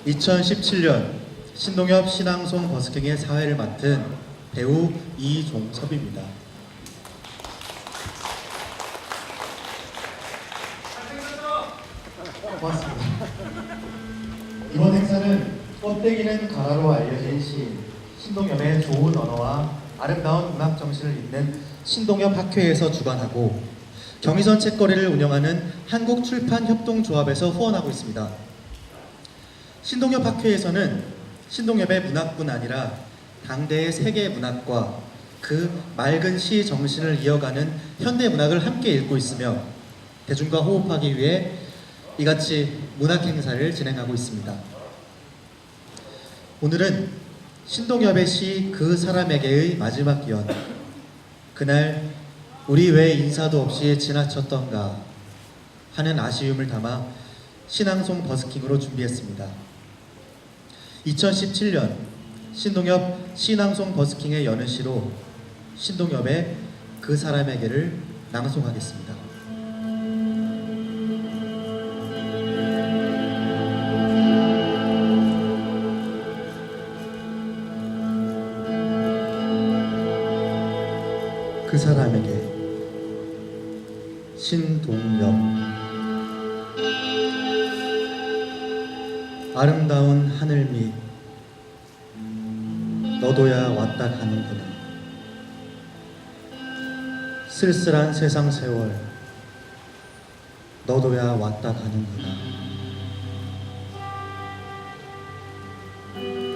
2017년 신동엽 신앙송 버스킹의 사회를 맡은 배우 이종섭입니다. 고맙습니다. 이번 행사는 껍데기는 가라로 알려진 시인 신동엽의 좋은 언어와 아름다운 문학 정신을 잇는 신동엽 학회에서 주관하고 경의선 책거리를 운영하는 한국출판협동조합에서 후원하고 있습니다. 신동엽 학회에서는 신동엽의 문학뿐 아니라 당대의 세계 문학과 그 맑은 시 정신을 이어가는 현대 문학을 함께 읽고 있으며 대중과 호흡하기 위해 이같이 문학 행사를 진행하고 있습니다. 오늘은 신동엽의 시 그 사람에게의 마지막 연, 그날 우리 왜 인사도 없이 지나쳤던가 하는 아쉬움을 담아 신앙송 버스킹으로 준비했습니다. 2017년 신동엽 신앙송 버스킹의 여는 시로 신동엽의 그 사람에게를 낭송하겠습니다. 그 사람에게 신동엽. 아름다운 하늘 밑 너도야 왔다 가는구나. 쓸쓸한 세상 세월 너도야 왔다 가는구나.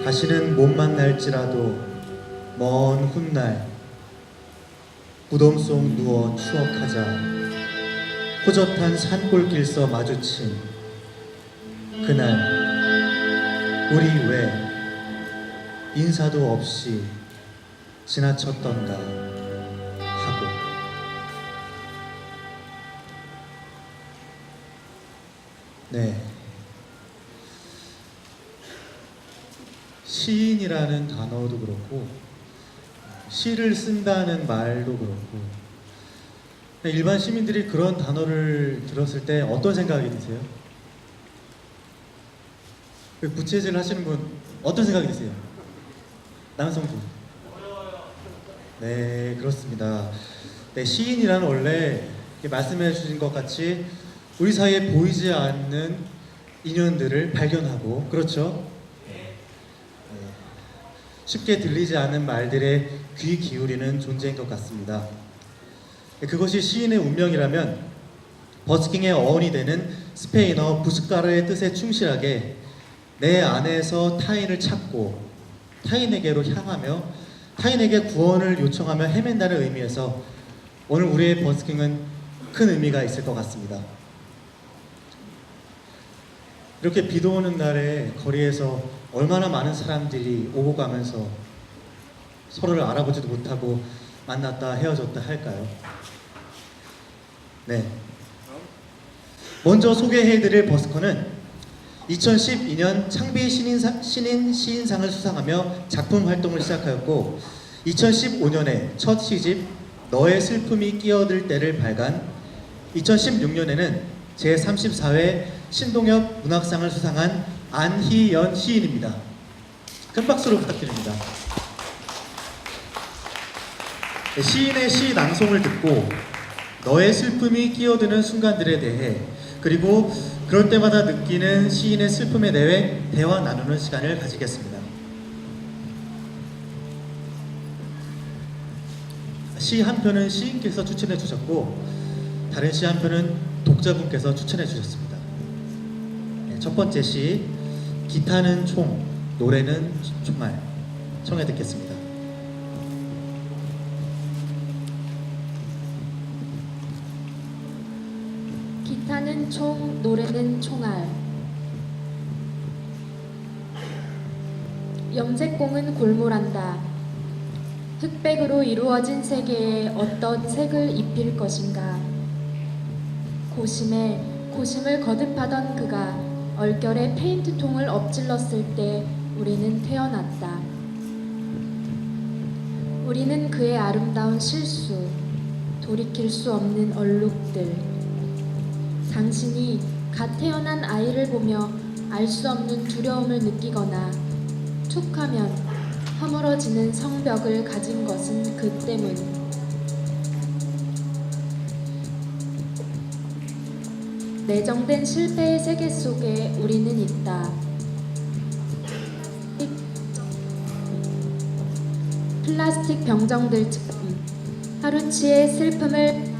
다시는 못 만날지라도 먼 훗날 무덤 속 누워 추억하자. 호젓한 산골길서 마주친 그날 우리 왜 인사도 없이 지나쳤던가 하고. 네, 시인이라는 단어도 그렇고 시를 쓴다는 말도 그렇고 일반 시민들이 그런 단어를 들었을 때 어떤 생각이 드세요? 부채질 하시는 분 어떤 생각이 드세요? 남성분. 네, 그렇습니다. 네, 시인이란 원래 말씀해 주신 것 같이 우리 사이에 보이지 않는 인연들을 발견하고, 그렇죠? 네. 쉽게 들리지 않는 말들에 귀 기울이는 존재인 것 같습니다. 그것이 시인의 운명이라면 버스킹의 어원이 되는 스페인어 부스카르의 뜻에 충실하게 내 안에서 타인을 찾고 타인에게로 향하며 타인에게 구원을 요청하며 헤맨다는 의미에서 오늘 우리의 버스킹은 큰 의미가 있을 것 같습니다. 이렇게 비도 오는 날에 거리에서 얼마나 많은 사람들이 오고 가면서 서로를 알아보지도 못하고 만났다 헤어졌다 할까요? 네. 먼저 소개해드릴 버스커는 2012년 창비 신인 시인상을 수상하며 작품 활동을 시작하였고 2015년에 첫 시집 너의 슬픔이 끼어들 때를 발간, 2016년에는 제34회 신동엽 문학상을 수상한 안희연 시인입니다. 큰 박수로 부탁드립니다. 네, 시인의 시 낭송을 듣고 너의 슬픔이 끼어드는 순간들에 대해, 그리고 그럴 때마다 느끼는 시인의 슬픔에 대해 대화 나누는 시간을 가지겠습니다. 시 한 편은 시인께서 추천해 주셨고 다른 시 한 편은 독자분께서 추천해 주셨습니다. 네, 첫 번째 시 기타는 총, 노래는 총알 청해 듣겠습니다. 기타는 총, 노래는 총알. 염색공은 골몰한다. 흑백으로 이루어진 세계에 어떤 색을 입힐 것인가. 고심을 거듭하던 그가 얼결에 페인트통을 엎질렀을 때 우리는 태어났다. 우리는 그의 아름다운 실수, 돌이킬 수 없는 얼룩들. 당신이 갓 태어난 아이를 보며 알 수 없는 두려움을 느끼거나 툭하면 허물어지는 성벽을 가진 것은 그 때문. 내정된 실패의 세계 속에 우리는 있다. 플라스틱 병정들처럼 하루치의 슬픔을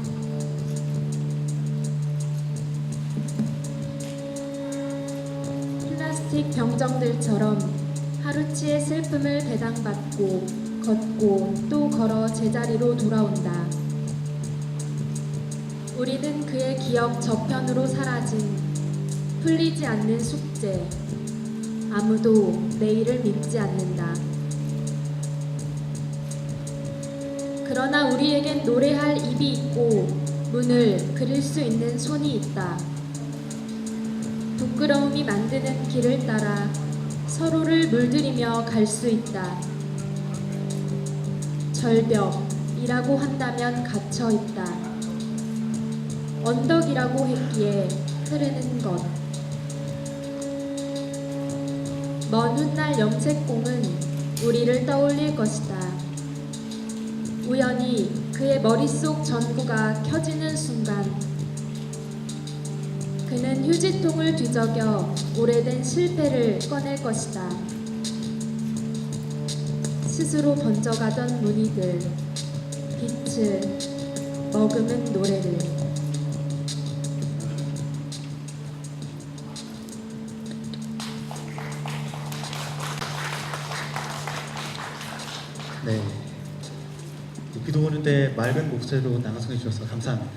플라스틱 병정들처럼 하루치의 슬픔을 배당받고 걷고 또 걸어 제자리로 돌아온다. 우리는 그의 기억 저편으로 사라진 풀리지 않는 숙제. 아무도 내일을 믿지 않는다. 그러나 우리에겐 노래할 입이 있고 문을 그릴 수 있는 손이 있다. 부끄러움이 만드는 길을 따라 서로를 물들이며 갈 수 있다. 절벽이라고 한다면 갇혀 있다. 언덕이라고 했기에 흐르는 것. 먼 훗날 염색공은 우리를 떠올릴 것이다. 우연히 그의 머릿속 전구가 켜지는 순간 그는 휴지통을 뒤적여 오래된 실패를 꺼낼 것이다. 스스로 번져가던 무늬들, 빛을 머금은 노래를. 네. 비도 오는데 맑은 목소리로 낭송해 주셔서 감사합니다.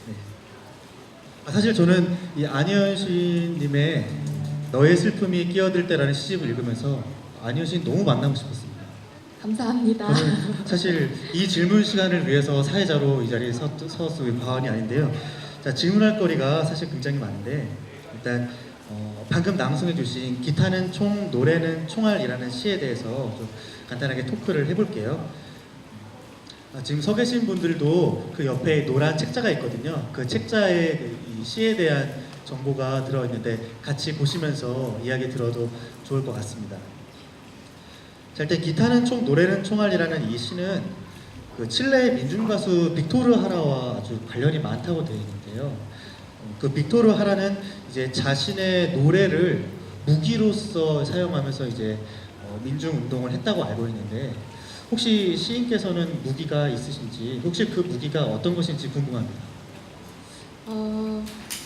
네. 사실 저는 이 안희연 시인님의 너의 슬픔이 끼어들 때라는 시집을 읽으면서 안희연 시인 너무 만나고 싶었습니다. 감사합니다. 저는 사실 이 질문 시간을 위해서 사회자로 이 자리에 서서 과언이 아닌데요. 자, 질문할 거리가 사실 굉장히 많은데 일단 방금 낭송해 주신 기타는 총, 노래는 총알이라는 시에 대해서 좀 간단하게 토크를 해볼게요. 지금 서 계신 분들도 그 옆에 노란 책자가 있거든요. 그 책자에 이 시에 대한 정보가 들어있는데 같이 보시면서 이야기 들어도 좋을 것 같습니다. 자, 일단 기타는 총, 노래는 총알이라는 이 시는 그 칠레의 민중 가수 빅토르 하라와 아주 관련이 많다고 되어 있는데요. 그 빅토르 하라는 이제 자신의 노래를 무기로서 사용하면서 이제 민중 운동을 했다고 알고 있는데 혹시 시인께서는 무기가 있으신지 혹시 그 무기가 어떤 것인지 궁금합니다.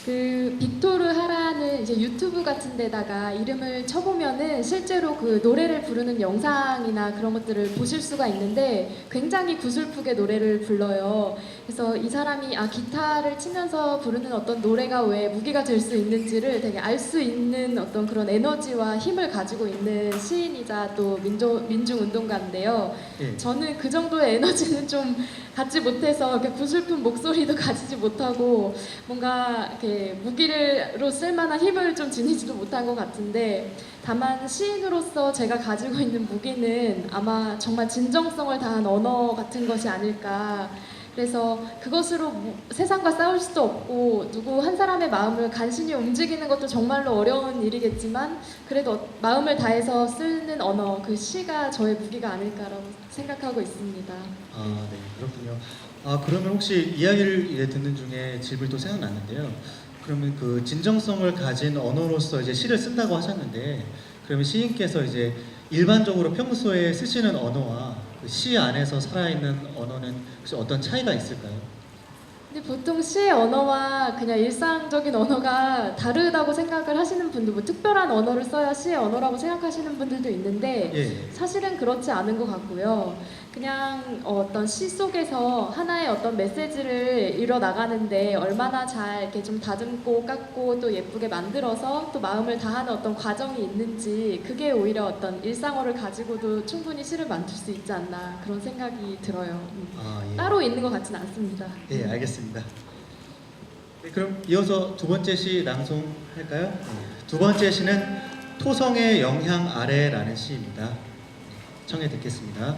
그 빅토르 하라는 이제 유튜브 같은 데다가 이름을 쳐보면은 실제로 그 노래를 부르는 영상이나 그런 것들을 보실 수가 있는데 굉장히 구슬프게 노래를 불러요. 그래서 이 사람이 기타를 치면서 부르는 어떤 노래가 왜 무기가 될 수 있는지를 되게 알 수 있는 어떤 그런 에너지와 힘을 가지고 있는 시인이자 또 민중 운동가인데요. 예. 저는 그 정도의 에너지는 좀 갖지 못해서 이렇게 구슬픈 목소리도 가지지 못하고 뭔가 이렇게 무기로 쓸만한 힘을 좀 지니지도 못한 것 같은데 다만 시인으로서 제가 가지고 있는 무기는 아마 정말 진정성을 다한 언어 같은 것이 아닐까. 그래서 그것으로 세상과 싸울 수도 없고 누구 한 사람의 마음을 간신히 움직이는 것도 정말로 어려운 일이겠지만 그래도 마음을 다해서 쓰는 언어, 그 시가 저의 무기가 아닐까라고 생각하고 있습니다. 네, 그렇군요. 그러면 혹시 이야기를 듣는 중에 질문이 또 생각났는데요. 그러면 그 진정성을 가진 언어로서 이제 시를 쓴다고 하셨는데 그러면 시인께서 이제 일반적으로 평소에 쓰시는 언어와 그 시 안에서 살아있는 언어는 혹시 어떤 차이가 있을까요? 근데 보통 시의 언어와 그냥 일상적인 언어가 다르다고 생각을 하시는 분들, 뭐 특별한 언어를 써야 시의 언어라고 생각하시는 분들도 있는데 예. 사실은 그렇지 않은 것 같고요. 그냥 어떤 시 속에서 하나의 어떤 메시지를 이뤄 나가는데 얼마나 잘 이렇게 좀 다듬고 깎고 또 예쁘게 만들어서 또 마음을 다하는 어떤 과정이 있는지 그게 오히려 어떤 일상어를 가지고도 충분히 시를 만들 수 있지 않나 그런 생각이 들어요. 예. 따로 있는 것 같지는 않습니다. 예, 알겠습니다. 네, 그럼 이어서 두 번째 시 낭송할까요? 두 번째 시는 토성의 영향 아래라는 시입니다. 청해 듣겠습니다.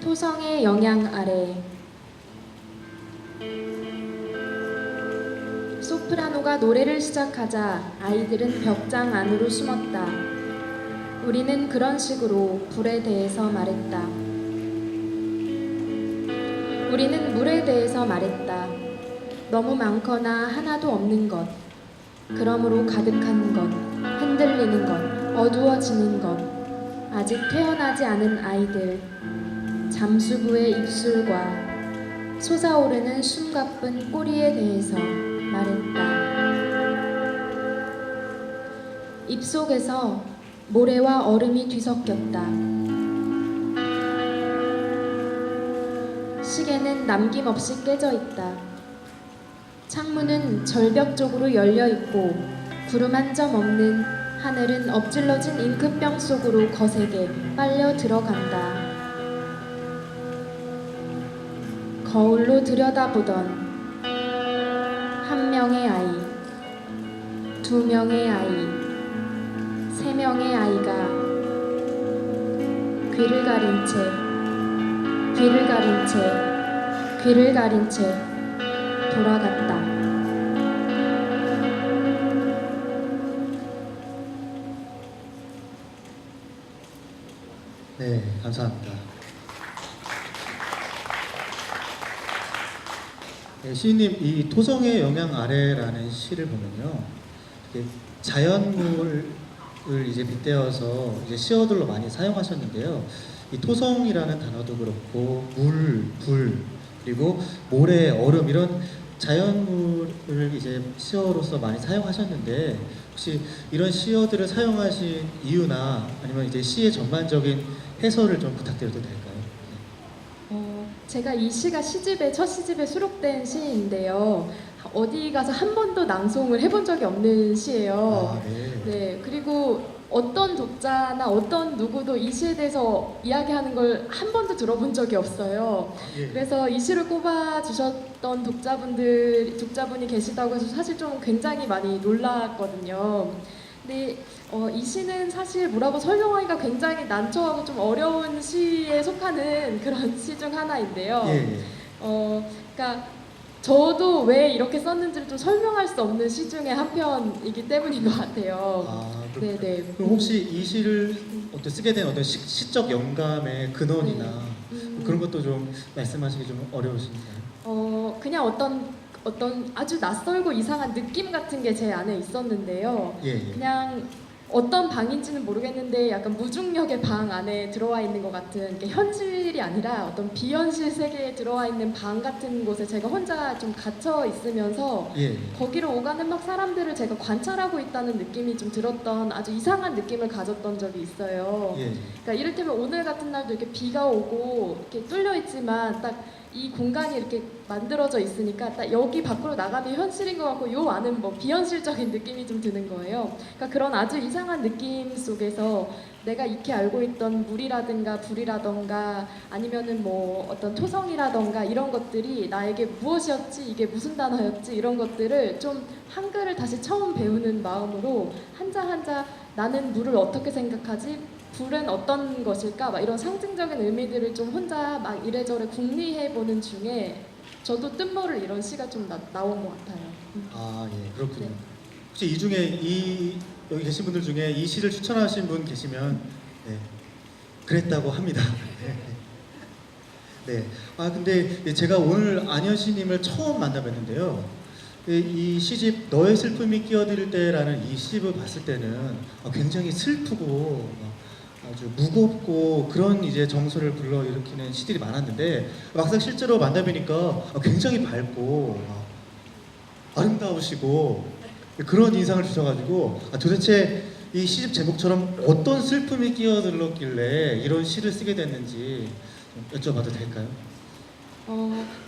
토성의 영향 아래 소프라노가 노래를 시작하자 아이들은 벽장 안으로 숨었다. 우리는 그런 식으로 불에 대해서 말했다. 우리는 물에 대해서 말했다. 너무 많거나 하나도 없는 것, 그러므로 가득한 것, 흔들리는 것, 어두워지는 것, 아직 태어나지 않은 아이들, 잠수부의 입술과 솟아오르는 숨가쁜 꼬리에 대해서 말했다. 입속에서 모래와 얼음이 뒤섞였다. 시계는 남김없이 깨져 있다. 창문은 절벽 쪽으로 열려 있고 구름 한 점 없는 하늘은 엎질러진 잉크병 속으로 거세게 빨려 들어간다. 거울로 들여다보던 한 명의 아이, 두 명의 아이, 세 명의 아이가 귀를 가린 채, 귀를 가린 채, 귀를 가린 채 돌아갔다. 네, 감사합니다. 네, 시인님, 이 토성의 영향 아래라는 시를 보면요, 이게 자연물을 이제 빗대어서 이제 시어들로 많이 사용하셨는데요. 이 토성이라는 단어도 그렇고 물, 불, 그리고 모래, 얼음 이런 자연물을 이제 시어로서 많이 사용하셨는데 혹시 이런 시어들을 사용하신 이유나 아니면 이제 시의 전반적인 해설을 좀 부탁드려도 될까요? 제가 이 시가 첫 시집에 수록된 시인데요. 어디 가서 한 번도 낭송을 해본 적이 없는 시예요. 아, 네. 네, 그리고 어떤 독자나 어떤 누구도 이 시에 대해서 이야기하는 걸 한 번도 들어본 적이 없어요. 예. 그래서 이 시를 꼽아 주셨던 독자분이 계시다고 해서 사실 좀 굉장히 많이 놀랐거든요. 근데 이 시는 사실 뭐라고 설명하기가 굉장히 난처하고 좀 어려운 시에 속하는 그런 시 중 하나인데요. 예. 그러니까 저도 왜 이렇게 썼는지를 좀 설명할 수 없는 시 중에 한 편이기 때문인 것 같아요. 아, 네네. 그럼 혹시 이 시를 쓰게 된 어떤 시적 영감의 근원이나 그런 것도 좀 말씀하시기 좀 어려우신가요? 그냥 어떤 아주 낯설고 이상한 느낌 같은 게 제 안에 있었는데요. 예. 그냥 어떤 방인지는 모르겠는데 약간 무중력의 방 안에 들어와 있는 것 같은 게 현실이 아니라 어떤 비현실 세계에 들어와 있는 방 같은 곳에 제가 혼자 좀 갇혀 있으면서 예. 거기로 오가는 막 사람들을 제가 관찰하고 있다는 느낌이 좀 들었던 아주 이상한 느낌을 가졌던 적이 있어요. 예. 그러니까 이를테면 오늘 같은 날도 이렇게 비가 오고 이렇게 뚫려 있지만 딱 이 공간이 이렇게 만들어져 있으니까 딱 여기 밖으로 나가면 현실인 것 같고 요 안은 뭐 비현실적인 느낌이 좀 드는 거예요. 그러니까 그런 아주 이상한 느낌 속에서 내가 익히 알고 있던 물이라든가 불이라던가 아니면은 뭐 어떤 토성이라던가 이런 것들이 나에게 무엇이었지, 이게 무슨 단어였지 이런 것들을 좀 한글을 다시 처음 배우는 마음으로 한자 한자 나는 물을 어떻게 생각하지? 불은 어떤 것일까? 막 이런 상징적인 의미들을 좀 혼자 막 이래저래 궁리해보는 중에 저도 뜻모를 이런 시가 좀 나온 것 같아요. 아, 예, 그렇군요. 네. 혹시 이 중에 여기 계신 분들 중에 이 시를 추천하신 분 계시면 네, 그랬다고 합니다. 네. 아, 근데 제가 오늘 안현씨님을 처음 만나뵀는데요. 이 시집 너의 슬픔이 끼어들 때라는 이 시집을 봤을 때는 굉장히 슬프고 아주 무겁고 그런 이제 정서를 불러일으키는 시들이 많았는데 막상 실제로 만나뵈니까 굉장히 밝고 아름다우시고 그런 인상을 주셔가지고 도대체 이 시집 제목처럼 어떤 슬픔이 끼어들었길래 이런 시를 쓰게 됐는지 좀 여쭤봐도 될까요?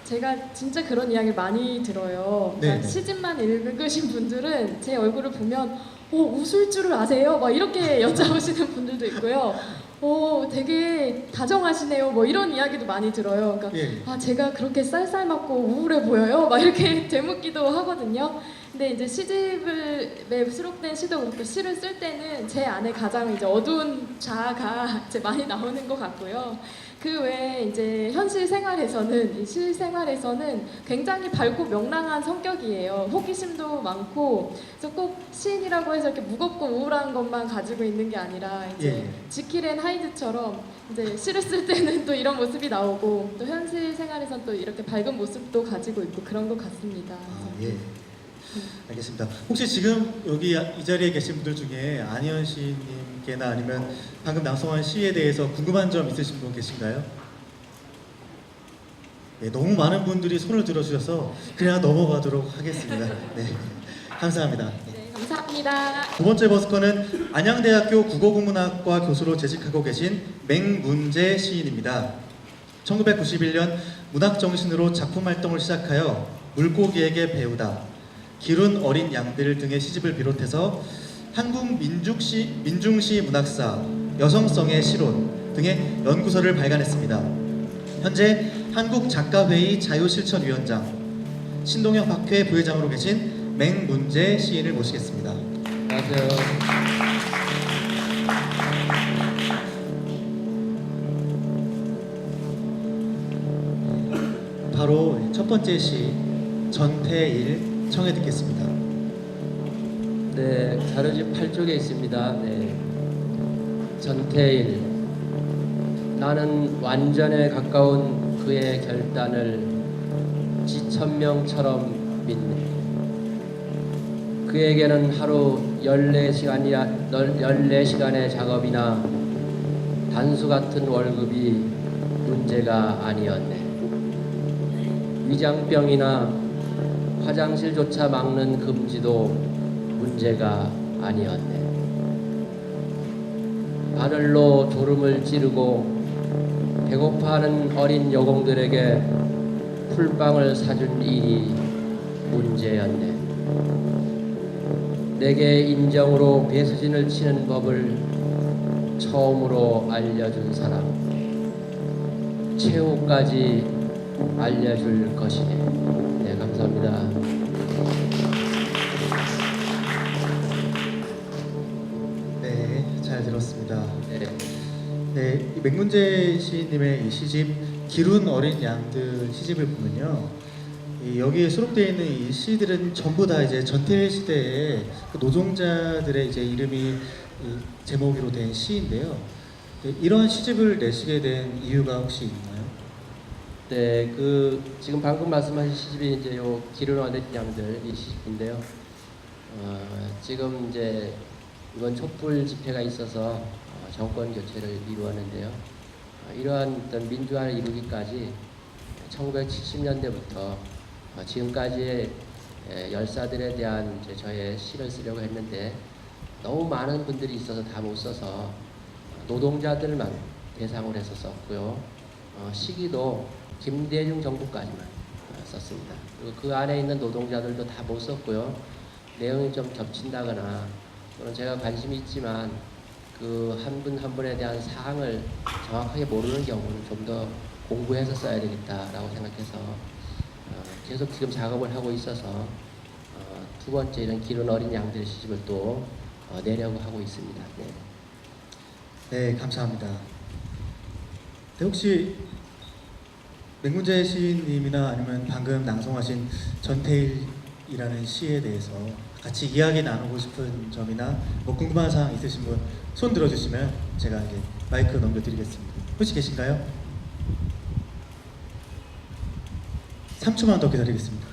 제가 진짜 그런 이야기를 많이 들어요. 그러니까 네. 시집만 읽으신 분들은 제 얼굴을 보면 웃을 줄을 아세요? 막 이렇게 여쭤보시는 분들도 있고요. 되게 다정하시네요. 뭐 이런 이야기도 많이 들어요. 그러니까 예. 제가 그렇게 쌀쌀맞고 우울해 보여요? 막 이렇게 되묻기도 하거든요. 근데 이제 시집에 수록된 시도 그렇고 시를 쓸 때는 제 안에 가장 이제 어두운 자아가 이제 많이 나오는 것 같고요. 그 외에 이제 현실 생활에서는 이 실생활에서는 굉장히 밝고 명랑한 성격이에요. 호기심도 많고 그래서 꼭 시인이라고 해서 이렇게 무겁고 우울한 것만 가지고 있는 게 아니라 이제 예. 지킬 앤 하이드처럼 이제 시를 쓸 때는 또 이런 모습이 나오고 또 현실 생활에선 또 이렇게 밝은 모습도 가지고 있고 그런 것 같습니다. 아, 예. 알겠습니다. 혹시 지금 여기 이 자리에 계신 분들 중에 안희연 시인님께나 아니면 방금 낭송한 시에 대해서 궁금한 점 있으신 분 계신가요? 네, 너무 많은 분들이 손을 들어주셔서 그냥 넘어가도록 하겠습니다. 네, 감사합니다. 네, 감사합니다. 두 번째 버스커는 안양대학교 국어국문학과 교수로 재직하고 계신 맹문재 시인입니다. 1991년 문학정신으로 작품 활동을 시작하여 물고기에게 배우다, 기룬 어린 양들 등의 시집을 비롯해서 한국 민중시 문학사, 여성성의 시론 등의 연구서를 발간했습니다. 현재 한국작가회의 자유실천위원장, 신동엽 학회 부회장으로 계신 맹문재 시인을 모시겠습니다. 안녕하세요. 바로 첫 번째 시 전태일 청해 듣겠습니다. 네, 자료집 8쪽에 있습니다. 네. 전태일. 나는 완전에 가까운 그의 결단을 지천명처럼 믿네. 그에게는 하루 14시간의 작업이나 단수 같은 월급이 문제가 아니었네. 위장병이나 화장실조차 막는 금지도 문제가 아니었네. 바늘로 졸음을 찌르고 배고파하는 어린 여공들에게 풀빵을 사준 일이 문제였네. 내게 인정으로 배수진을 치는 법을 처음으로 알려준 사람, 최후까지 알려줄 것이네. 네, 감사합니다. 네, 잘 들었습니다. 네. 네, 이 맹문재 시인님의 이 시집 기룬 어린 양들 시집을 보면요, 여기에 수록되어 있는 이 시들은 전부 다 이제 전태일 시대의 그 노동자들의 이제 이름이 이 제목으로 된 시인데요. 네, 이런 시집을 내시게 된 이유가 혹시 있나요? 네, 그 지금 방금 말씀하신 시집이 이제 요 기른 어린 양들 이 시집인데요. 지금 이제 이번 촛불 집회가 있어서 정권 교체를 이루었는데요. 이러한 어떤 민주화를 이루기까지 1970년대부터 지금까지의 열사들에 대한 이제 저의 시를 쓰려고 했는데 너무 많은 분들이 있어서 다 못 써서 노동자들만 대상으로 해서 썼고요. 시기도 김대중 정부까지만 썼습니다. 그리고 그 안에 있는 노동자들도 다 못 썼고요. 내용이 좀 겹친다거나 또는 제가 관심이 있지만 그 한 분 한 분에 대한 사항을 정확하게 모르는 경우는 좀 더 공부해서 써야 되겠다라고 생각해서 계속 지금 작업을 하고 있어서 두 번째 이런 기른 어린 양들 시집을 또 내려고 하고 있습니다. 네. 네, 감사합니다. 네, 혹시 맹문재 시인님이나 아니면 방금 낭송하신 전태일이라는 시에 대해서 같이 이야기 나누고 싶은 점이나 뭐 궁금한 사항 있으신 분 손 들어주시면 제가 이제 마이크 넘겨드리겠습니다. 혹시 계신가요? 3초만 더 기다리겠습니다.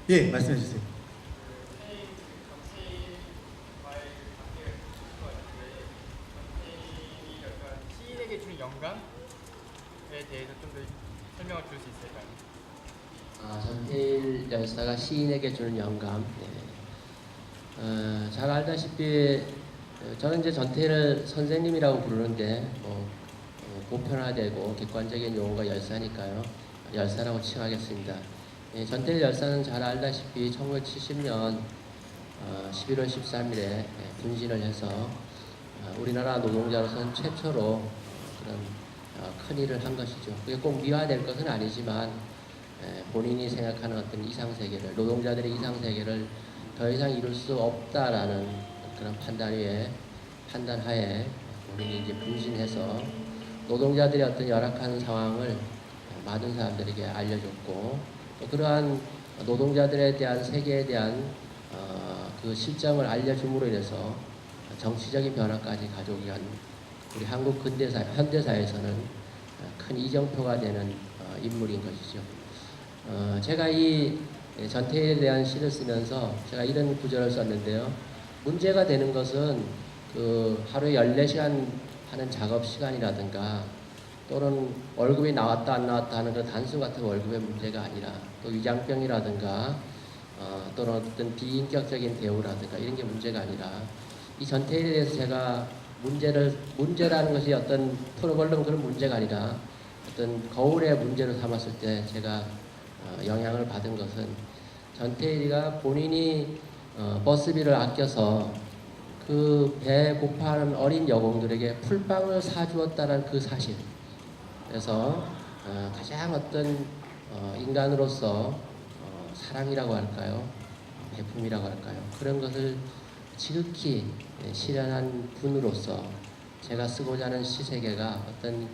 예, 말씀해 주세요. 시인에게 주는 영감에 대해서 좀 더 설명을 줄 수 있을까요? 전태일 열사가 시인에게 주는 영감. 네. 잘 알다시피 저는 이제 전태일을 선생님이라고 부르는데 보편화되고 객관적인 용어가 열사니까요. 열사라고 칭하겠습니다. 전태일 열사는 잘 알다시피 1970년 11월 13일에 분신을 해서 우리나라 노동자로서는 최초로 그런 큰 일을 한 것이죠. 그게 꼭 미화될 것은 아니지만 본인이 생각하는 어떤 이상세계를, 노동자들의 이상세계를 더 이상 이룰 수 없다라는 그런 판단하에 본인이 이제 분신해서 노동자들의 어떤 열악한 상황을 많은 사람들에게 알려줬고, 또 그러한 노동자들에 대한 세계에 대한 그 실정을 알려줌으로 인해서 정치적인 변화까지 가져오기 위한 우리 한국 현대사에서는 큰 이정표가 되는 인물인 것이죠. 제가 이 전태일에 대한 시를 쓰면서 제가 이런 구절을 썼는데요. 문제가 되는 것은 그 하루에 14시간 하는 작업 시간이라든가 또는 월급이 나왔다 안 나왔다 하는 그 단순 같은 월급의 문제가 아니라 또 위장병이라든가 또는 어떤 비인격적인 대우라든가 이런 게 문제가 아니라 이 전태일에 대해서 제가 문제라는 것이 어떤 풀어보려는 그런 문제가 아니라 어떤 거울의 문제로 삼았을 때 제가 영향을 받은 것은 전태일이가 본인이 버스비를 아껴서 그 배 고파하는 어린 여공들에게 풀빵을 사주었다는 그 사실. 그래서 가장 어떤 인간으로서 사랑이라고 할까요? 배품이라고 할까요? 그런 것을 지극히 실현한 분으로서 제가 쓰고자 하는 시세계가 어떤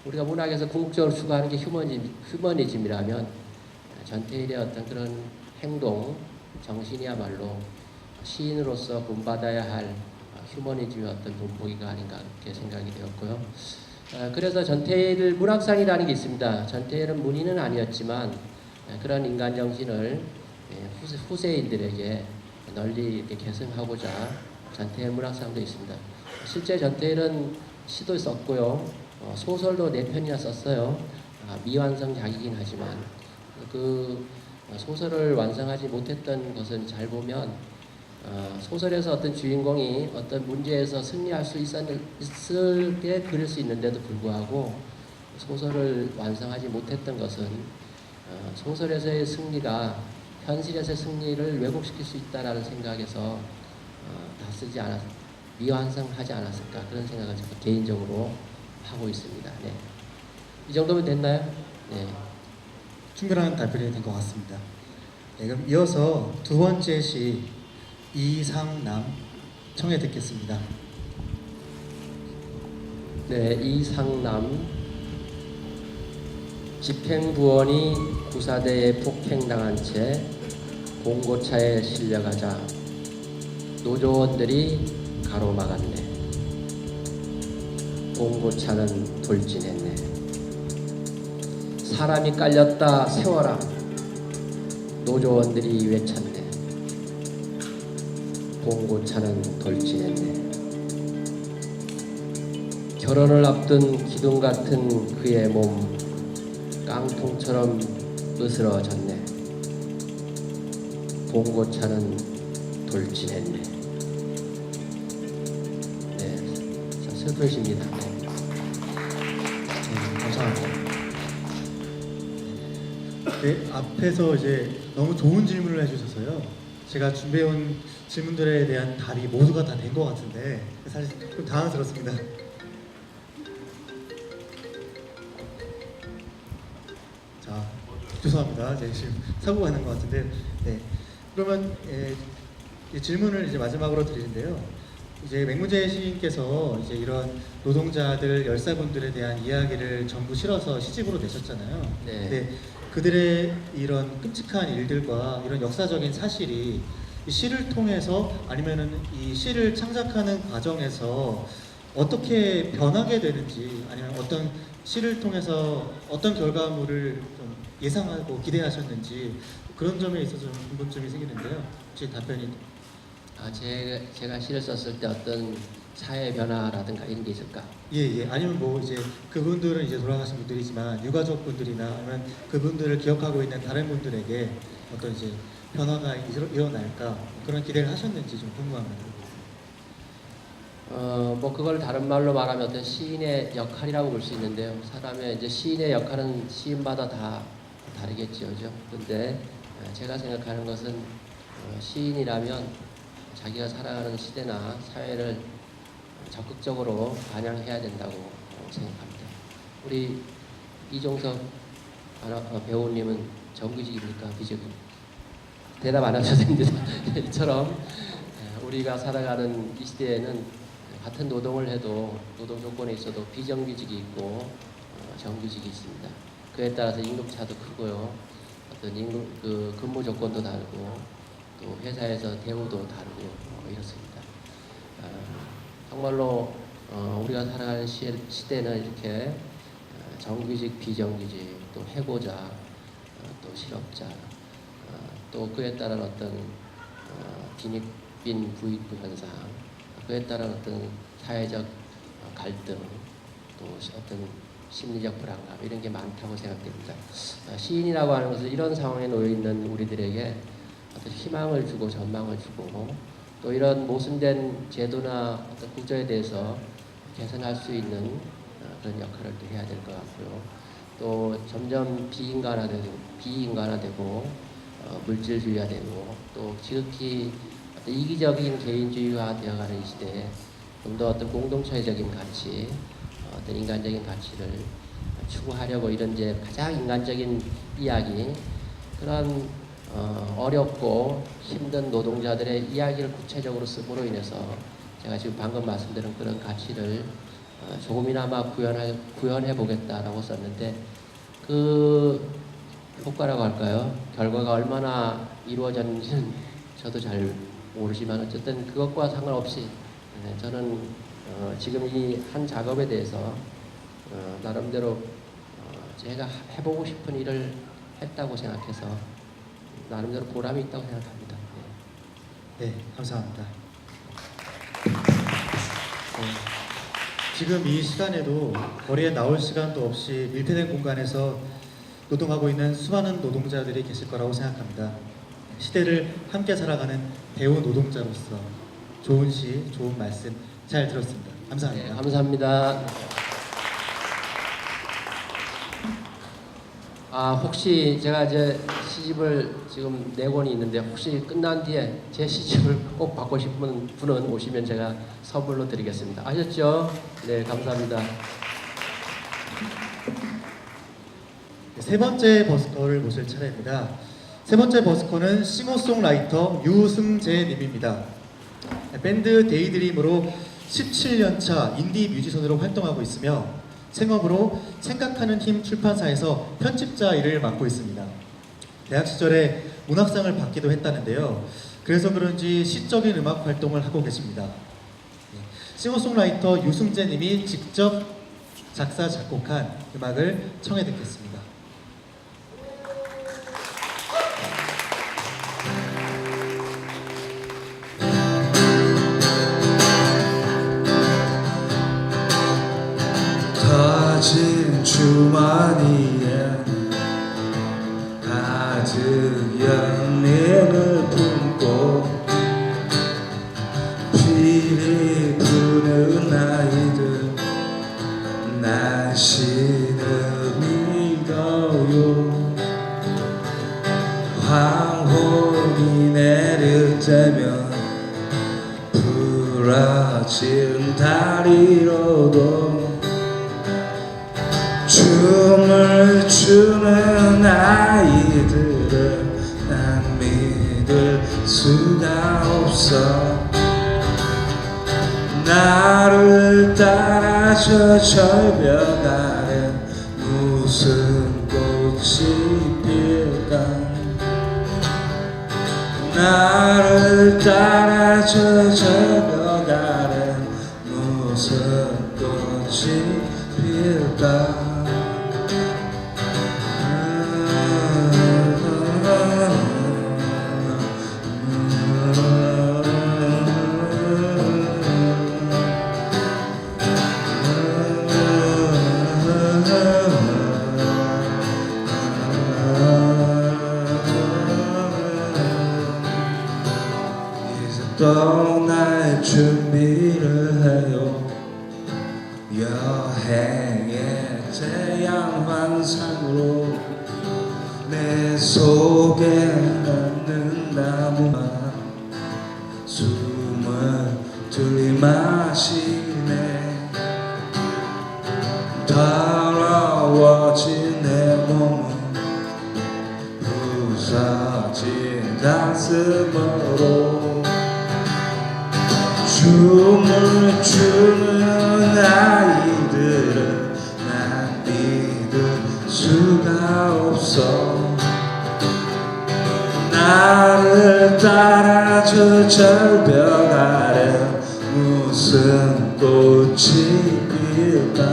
우리가 문학에서 궁극적으로 추구하는 게 휴머니즘이라면 전태일의 어떤 그런 행동, 정신이야말로 시인으로서 본받아야 할 휴머니즘의 어떤 본보기가 아닌가 그렇게 생각이 되었고요. 그래서 전태일 문학상이라는 게 있습니다. 전태일은 문인은 아니었지만 그런 인간 정신을 후세인들에게 널리 이렇게 계승하고자 전태일 문학상도 있습니다. 실제 전태일은 시도 썼고요. 소설도 4편이나 썼어요. 미완성작이긴 하지만 그 소설을 완성하지 못했던 것은 잘 보면 소설에서 어떤 주인공이 어떤 문제에서 승리할 수 있을 때 그릴 수 있는데도 불구하고 소설을 완성하지 못했던 것은 소설에서의 승리가 현실에서의 승리를 왜곡시킬 수 있다라는 생각에서 다 쓰지 미완성하지 않았을까 그런 생각을 저도 개인적으로 하고 있습니다. 네. 이 정도면 됐나요? 네. 충분한 답변이 된 것 같습니다. 네, 그럼 이어서 두 번째 시 이상남 청해 듣겠습니다. 네, 이상남. 집행부원이 구사대에 폭행당한 채 봉고차에 실려가자 노조원들이 가로막았네. 봉고차는 돌진했네. 사람이 깔렸다 세워라. 노조원들이 외쳤네. 봉고차는 돌진했네. 결혼을 앞둔 기둥 같은 그의 몸 깡통처럼 으스러졌네. 봉고차는 돌진했네. 네, 슬픈 시입니다. 네. 감사합니다. 네, 앞에서 이제 너무 좋은 질문을 해주셔서요. 제가 준비해온 질문들에 대한 답이 모두가 다 된 것 같은데 사실 좀 당황스럽습니다. 자, 죄송합니다. 제가 지금 사고가 난 것 같은데, 네. 그러면 이 질문을 이제 마지막으로 드리는데요. 이제 맹문재 시인께서 이제 이런 노동자들 열사분들에 대한 이야기를 전부 실어서 시집으로 내셨잖아요. 네. 근데 그들의 이런 끔찍한 일들과 이런 역사적인 사실이 이 시를 통해서 아니면은 이 시를 창작하는 과정에서 어떻게 변하게 되는지 아니면 어떤 시를 통해서 어떤 결과물을 좀 예상하고 기대하셨는지 그런 점에 있어서 좀 궁금증이 생기는데요. 혹시 답변이 제가 시를 썼을 때 어떤 사회 변화라든가 이런 게 있을까? 예. 아니면 뭐 이제 그분들은 이제 돌아가신 분들이지만 유가족 분들이나 아니면 그분들을 기억하고 있는 다른 분들에게 어떤 이제 변화가 일어날까 그런 기대를 하셨는지 좀 궁금합니다. 뭐 그걸 다른 말로 말하면 어떤 시인의 역할이라고 볼 수 있는데요. 사람의 이제 시인의 역할은 시인마다 다 다르겠죠, 그죠? 근데 제가 생각하는 것은 시인이라면 자기가 살아가는 시대나 사회를 적극적으로 반영해야 된다고 생각합니다. 우리 이종석 배우님은 정규직입니까? 비정규직? 대답 안 하셔도 됩니다. 이처럼 우리가 살아가는 이 시대에는 같은 노동을 해도 노동 조건에 있어도 비정규직이 있고 정규직이 있습니다. 그에 따라서 임금차도 크고요. 어떤 그 근무 조건도 다르고 또 회사에서 대우도 다르고 이렇습니다. 정말로 우리가 살아가는 시대는 이렇게 정규직, 비정규직, 또 해고자, 또 실업자, 또 그에 따른 어떤 빈익빈 부익부 현상, 그에 따른 어떤 사회적 갈등, 또 어떤 심리적 불안감 이런 게 많다고 생각됩니다. 시인이라고 하는 것은 이런 상황에 놓여 있는 우리들에게 어떤 희망을 주고 전망을 주고 또 이런 모순된 제도나 어떤 구조에 대해서 개선할 수 있는 그런 역할을 또 해야 될 것 같고요. 또 점점 비인간화되고 물질주의화되고 또 지극히 어떤 이기적인 개인주의화 되어가는 이 시대에 좀 더 어떤 공동체적인 가치, 어떤 인간적인 가치를 추구하려고 이런 이제 가장 인간적인 이야기, 그런 어렵고 힘든 노동자들의 이야기를 구체적으로 씀으로 인해서 제가 지금 방금 말씀드린 그런 가치를 조금이나마 구현해 보겠다라고 썼는데 그 효과라고 할까요? 결과가 얼마나 이루어졌는지는 저도 잘 모르지만 어쨌든 그것과 상관없이 저는 지금 이 한 작업에 대해서 나름대로 제가 해보고 싶은 일을 했다고 생각해서 나름대로 보람이 있다고 생각합니다. 네, 감사합니다. 지금 이 시간에도 거리에 나올 시간도 없이 밀폐된 공간에서 노동하고 있는 수많은 노동자들이 계실 거라고 생각합니다. 시대를 함께 살아가는 배우 노동자로서 좋은 시, 좋은 말씀 잘 들었습니다. 감사합니다. 네, 감사합니다. 혹시 제가 이제 시집을 지금 4권이 있는데 혹시 끝난 뒤에 제 시집을 꼭 받고 싶은 분은 오시면 제가 선물로 드리겠습니다. 아셨죠? 네, 감사합니다. 세 번째 버스커를 모실 차례입니다. 세 번째 버스커는 싱어송라이터 유승재 님입니다. 밴드 데이드림으로 17년차 인디 뮤지션으로 활동하고 있으며 생업으로 생각하는 힘 출판사에서 편집자 일을 맡고 있습니다. 대학 시절에 문학상을 받기도 했다는데요. 그래서 그런지 시적인 음악 활동을 하고 계십니다. 싱어송라이터 유승재 님이 직접 작사 작곡한 음악을 청해 듣겠습니다. 터진 주머니에 가득 연민을 품고 피리 부는 아이들 날씨는 믿어요. 황혼이 내릴 때면 부러진 다리로도 춤을 추는 아이들을 난 믿을 수가 없어. 나를 따라서 절벽 아래 무슨 꽃이 필까. 나를 따라서 절벽 아래 무슨 꽃이 필까. 떠날 준비를 해요. 여행의 태양 환상으로 내 속에 남는 나무만 숨을 들이마시네. 더러워진 내 몸은 찢어진 가슴으로 춤을 추는 아이들은 난 믿을 수가 없어. 나를 따라 저 절벽 아래 무슨 꽃이 필까.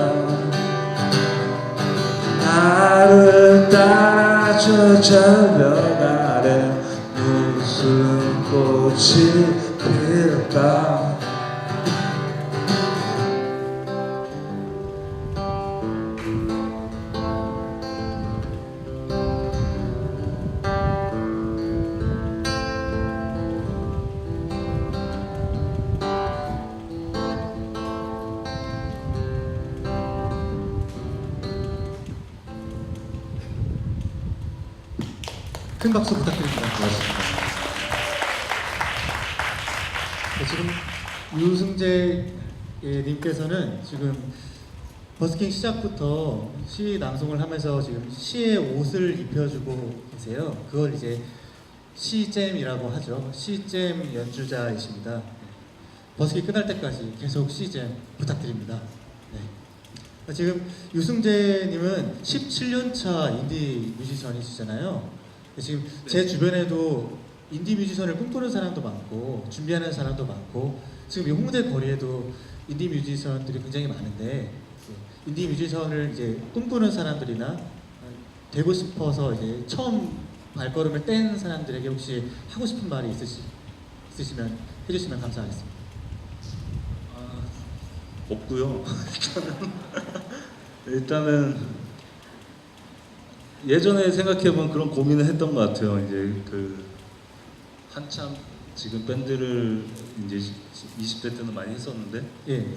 나를 따라 저 절벽 아래 무슨 꽃이 필까. 큰 박수 부탁드립니다. 고맙습니다. 네, 지금 유승재 님께서는 지금 버스킹 시작부터 시 낭송을 하면서 지금 시의 옷을 입혀주고 계세요. 그걸 이제 시잼이라고 하죠. 시잼 연주자이십니다. 네. 버스킹 끝날 때까지 계속 시잼 부탁드립니다. 네. 지금 유승재님은 17년차 인디 뮤지션이시잖아요. 지금 제 주변에도 인디 뮤지션을 꿈꾸는 사람도 많고 준비하는 사람도 많고 지금 이 홍대 거리에도 인디 뮤지션들이 굉장히 많은데 인디 뮤지션을 이제 꿈꾸는 사람들이나 되고 싶어서 이제 처음 발걸음을 뗀 사람들에게 혹시 하고 싶은 말이 있으시면 해주시면 감사하겠습니다. 없고요. 일단은 예전에 생각해보면 그런 고민을 했던 것 같아요. 이제 그 한참 지금 밴드를 이제 20대 때는 많이 했었는데 예.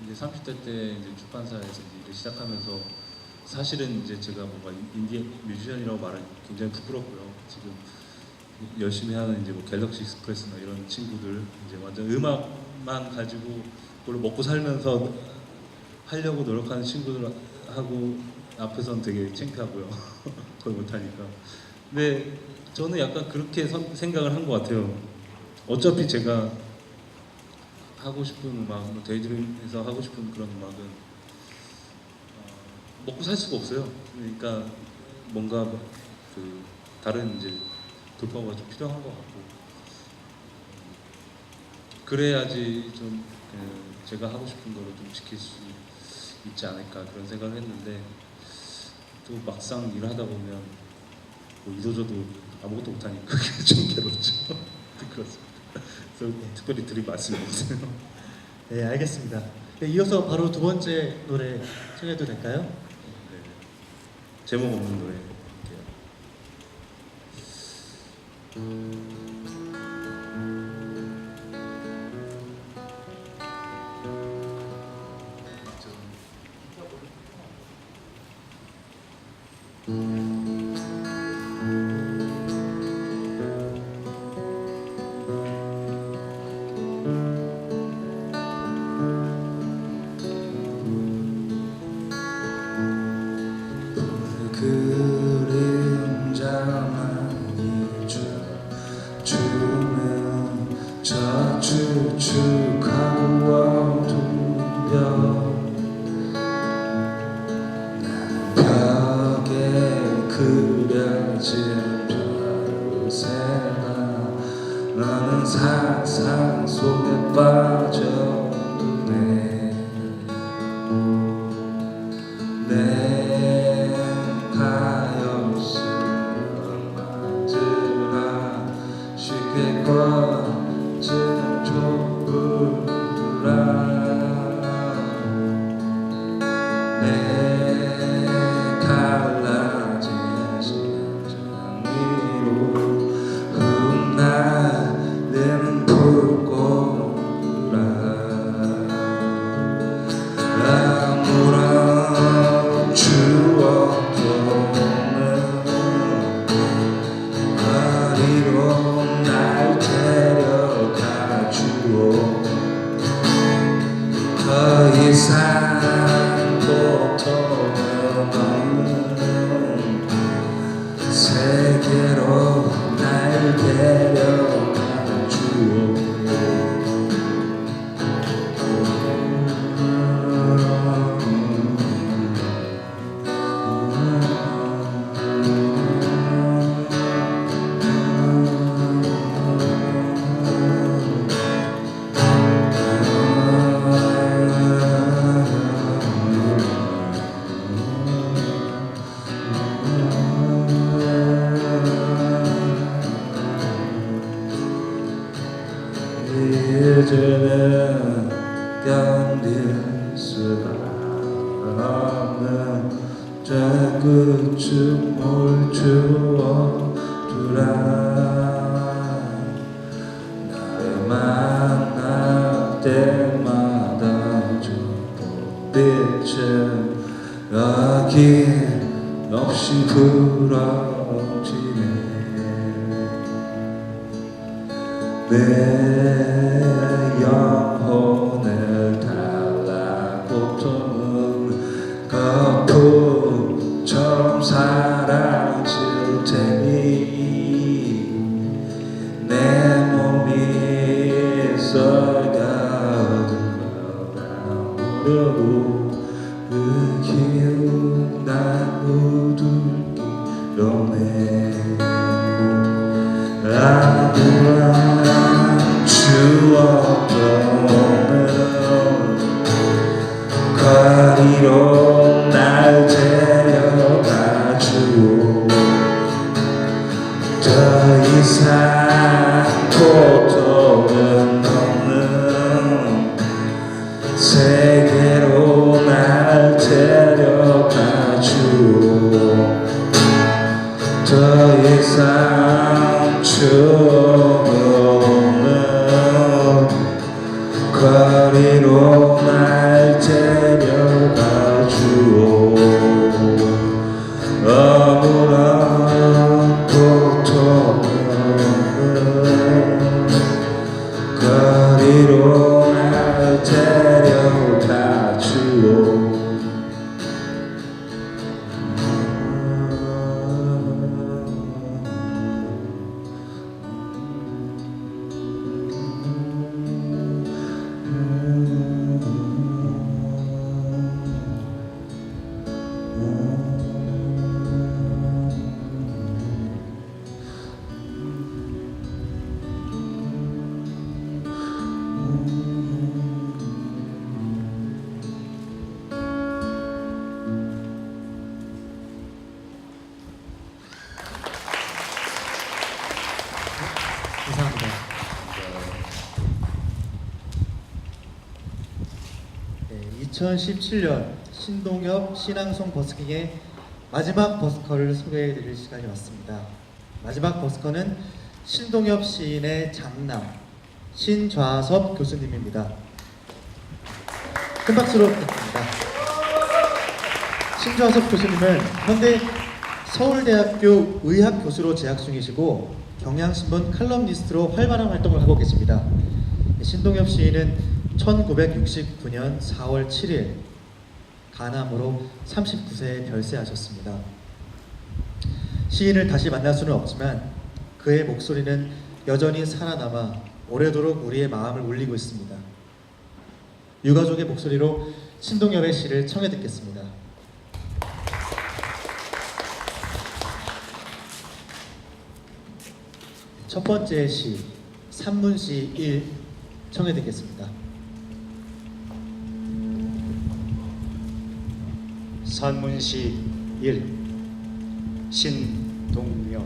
이제 30대 때 이제 출판사에서 이제 일을 시작하면서 사실은 이제 제가 뭔가 인디 뮤지션이라고 말하기 굉장히 부끄럽고요. 지금 열심히 하는 이제 뭐 갤럭시 익스프레스나 이런 친구들 이제 완전 음악만 가지고 그걸 먹고 살면서 하려고 노력하는 친구들하고 앞에서는 되게 창피하고요. 그걸 못하니까. 근데 저는 약간 그렇게 생각을 한 것 같아요. 어차피 제가 하고 싶은 음악, 뭐 데이드림에서 하고 싶은 그런 음악은 먹고 살 수가 없어요. 그러니까 뭔가 그 다른 이제 돌파구가 좀 필요한 것 같고 그래야지 좀 제가 하고 싶은 거를 좀 지킬 수 있지 않을까 그런 생각을 했는데 또 막상 일을 하다 보면 뭐 이도저도 아무것도 못하니까 그게 좀 괴롭죠. 그렇습니다. 그래서 특별히 드릴 말씀이 없어요. 네, 알겠습니다. 네, 이어서 바로 두 번째 노래 청해도 될까요? 네. 제목 없는 노래 할게요. 그림자만 잊어 주면 저 축축하고 어두워 난 벽에 그려진 별새가 나는 상상 속에 빠져드네 내 가엾은 만들어 쉽게 꺼지는 촛불아 내 갈라진 심장 위로 흩날리는 불꽃아 아무런 추억도 없는 아리로 날 부러지네. 내 영혼을 달라붙는 거품처럼 사라질 테니 내 몸이 썩어가는 거라고 그 기운 난 묻기로네. 아무런 추억도 없는 거리로 날 데려가 주오. 더 이상 고통은 없는 세계로 날 데려가 주오. 더 이상 추억은 없는 거리로 날 데려가 주오. 아무런 고통은 없는 거리로 날 데려가 주오. 감사합니다. 네, 2017년 신동엽 신앙송 버스킹의 마지막 버스커를 소개해드릴 시간이 왔습니다. 마지막 버스커는 신동엽 시인의 장남 신좌섭 교수님입니다. 큰 박수로 부탁드립니다. 신좌섭 교수님은 현재 서울대학교 의학교수로 재학 중이시고 경향신문 칼럼니스트로 활발한 활동을 하고 계십니다. 신동엽 시인은 1969년 4월 7일 간암으로 39세에 별세하셨습니다. 시인을 다시 만날 수는 없지만 그의 목소리는 여전히 살아남아 오래도록 우리의 마음을 울리고 있습니다. 유가족의 목소리로 신동엽의 시를 청해 듣겠습니다. 첫 번째 시 산문시 1 청해 듣겠습니다. 산문시 1 신동엽.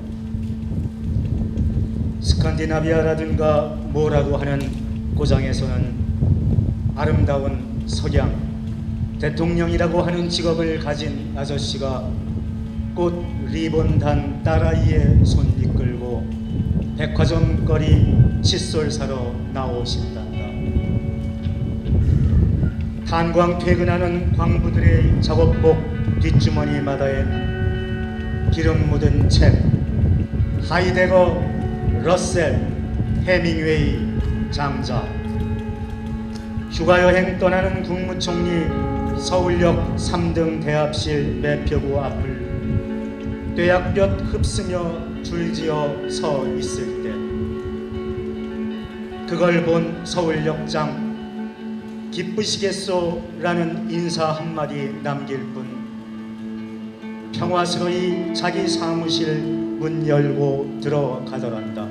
스칸디나비아라든가 뭐라고 하는 고장에서는 아름다운 석양, 대통령이라고 하는 직업을 가진 아저씨가 꽃 리본 단 딸아이의 손 이끌고 백화점 거리 칫솔 사러 나오신단다. 탄광 퇴근하는 광부들의 작업복 뒷주머니마다엔 기름 묻은 책, 하이데거, 러셀, 해밍웨이, 장자. 휴가여행 떠나는 국무총리 서울역 3등 대합실 매표구 앞을 뙤약볕 흡수며 줄지어 서 있을 때 그걸 본 서울역장 기쁘시겠소 라는 인사 한마디 남길 뿐 평화스러이 자기 사무실 문 열고 들어가더란다.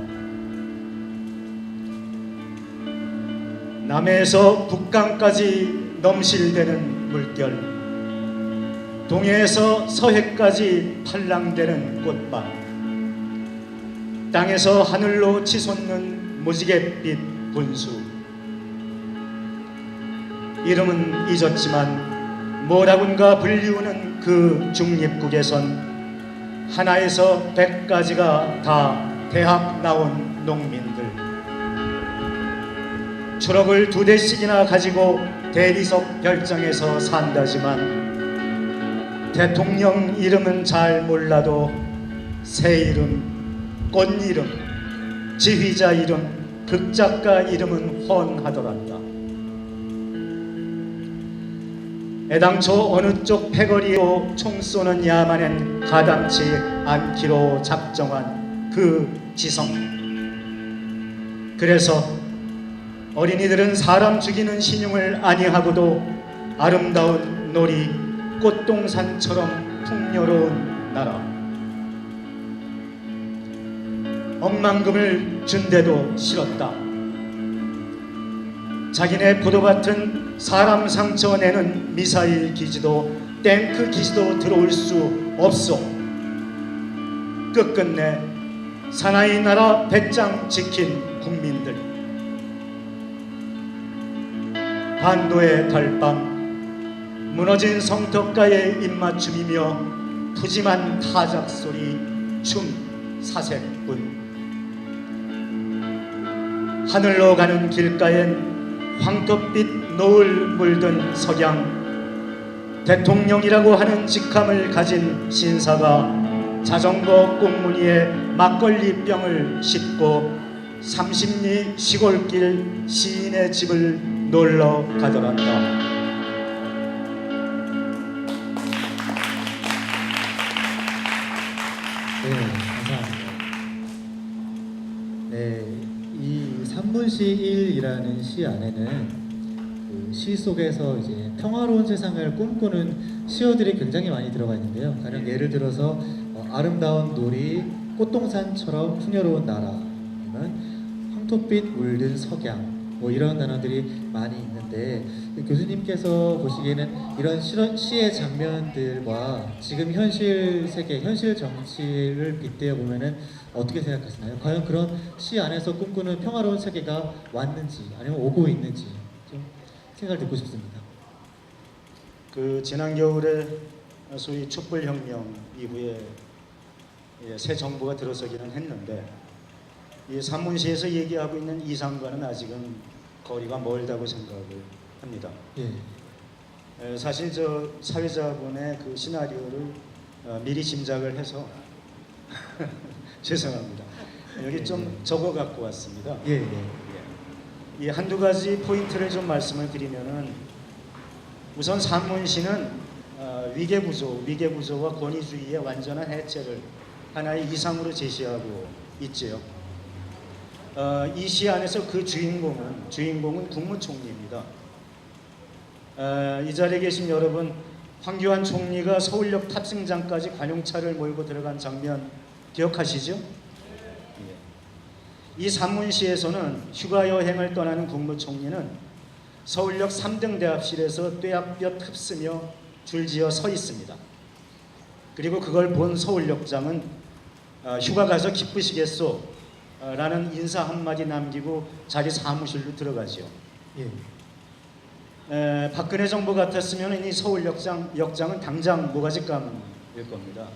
남해에서 북강까지 넘실대는 물결, 동해에서 서해까지 팔랑대는 꽃밭, 땅에서 하늘로 치솟는 무지갯빛 분수. 이름은 잊었지만 뭐라군가 불리우는 그 중립국에선 하나에서 100까지가 다 대학 나온 농민들. 추럭을 2대씩이나 가지고 대리석 별장에서 산다지만 대통령 이름은 잘 몰라도 새 이름, 꽃 이름, 지휘자 이름, 극작가 이름은 훤하더란다. 애당초 어느 쪽 패거리로 총 쏘는 야만엔 가당치 않기로 작정한 그 지성. 그래서 어린이들은 사람 죽이는 신용을 아니하고도 아름다운 놀이 꽃동산처럼 풍요로운 나라. 억만금을 준대도 싫었다. 자기네 포도밭은 사람 상처 내는 미사일 기지도 탱크 기지도 들어올 수 없소. 끝끝내 사나이 나라 배짱 지킨 국민들. 반도의 달밤, 무너진 성덕가의 입맞춤이며 푸짐한 타작 소리 춤 사색꾼. 하늘로 가는 길가엔 황토빛 노을 물든 석양. 대통령이라고 하는 직함을 가진 신사가 자전거 꽁무니에 막걸리 병을 싣고 30리 시골길 시인의 집을 놀러 가더란다. 네, 감사합니다. 네, 이 산문시1이라는 시 안에는 그 시 속에서 이제 평화로운 세상을 꿈꾸는 시어들이 굉장히 많이 들어가 있는데요. 가령 예를 들어서 아름다운 놀이, 꽃동산처럼 풍요로운 나라, 아니면 황토빛 물든 석양, 뭐 이런 단어들이 많이 있는데 교수님께서 보시기에는 이런 시의 장면들과 지금 현실 세계, 현실 정치를 빗대어 보면은 어떻게 생각하시나요? 과연 그런 시 안에서 꿈꾸는 평화로운 세계가 왔는지 아니면 오고 있는지 좀 생각을 듣고 싶습니다. 그 지난 겨울에 소위 촛불혁명 이후에 새 정부가 들어서기는 했는데 이 산문시에서 얘기하고 있는 이상과는 아직은 거리가 멀다고 생각을 합니다. 예. 사실 저 사회자분의 그 시나리오를 미리 짐작을 해서 죄송합니다. 여기 좀 적어 갖고 왔습니다. 예, 예. 이 한두 가지 포인트를 좀 말씀을 드리면은 우선 산문시는 위계구조와 권위주의의 완전한 해체를 하나의 이상으로 제시하고 있지요. 이 시 안에서 그 주인공은 국무총리입니다. 이 자리에 계신 여러분, 황교안 총리가 서울역 탑승장까지 관용차를 몰고 들어간 장면 기억하시죠? 이 산문시에서는 휴가 여행을 떠나는 국무총리는 서울역 3등 대합실에서 뙤약볕 흡쓰며 줄지어 서 있습니다. 그리고 그걸 본 서울역장은 휴가 가서 기쁘시겠소 라는 인사 한마디 남기고 자기 사무실로 들어가죠. 예. 박근혜 정부 같았으면 이 서울역장은 당장 모가지감일 겁니다.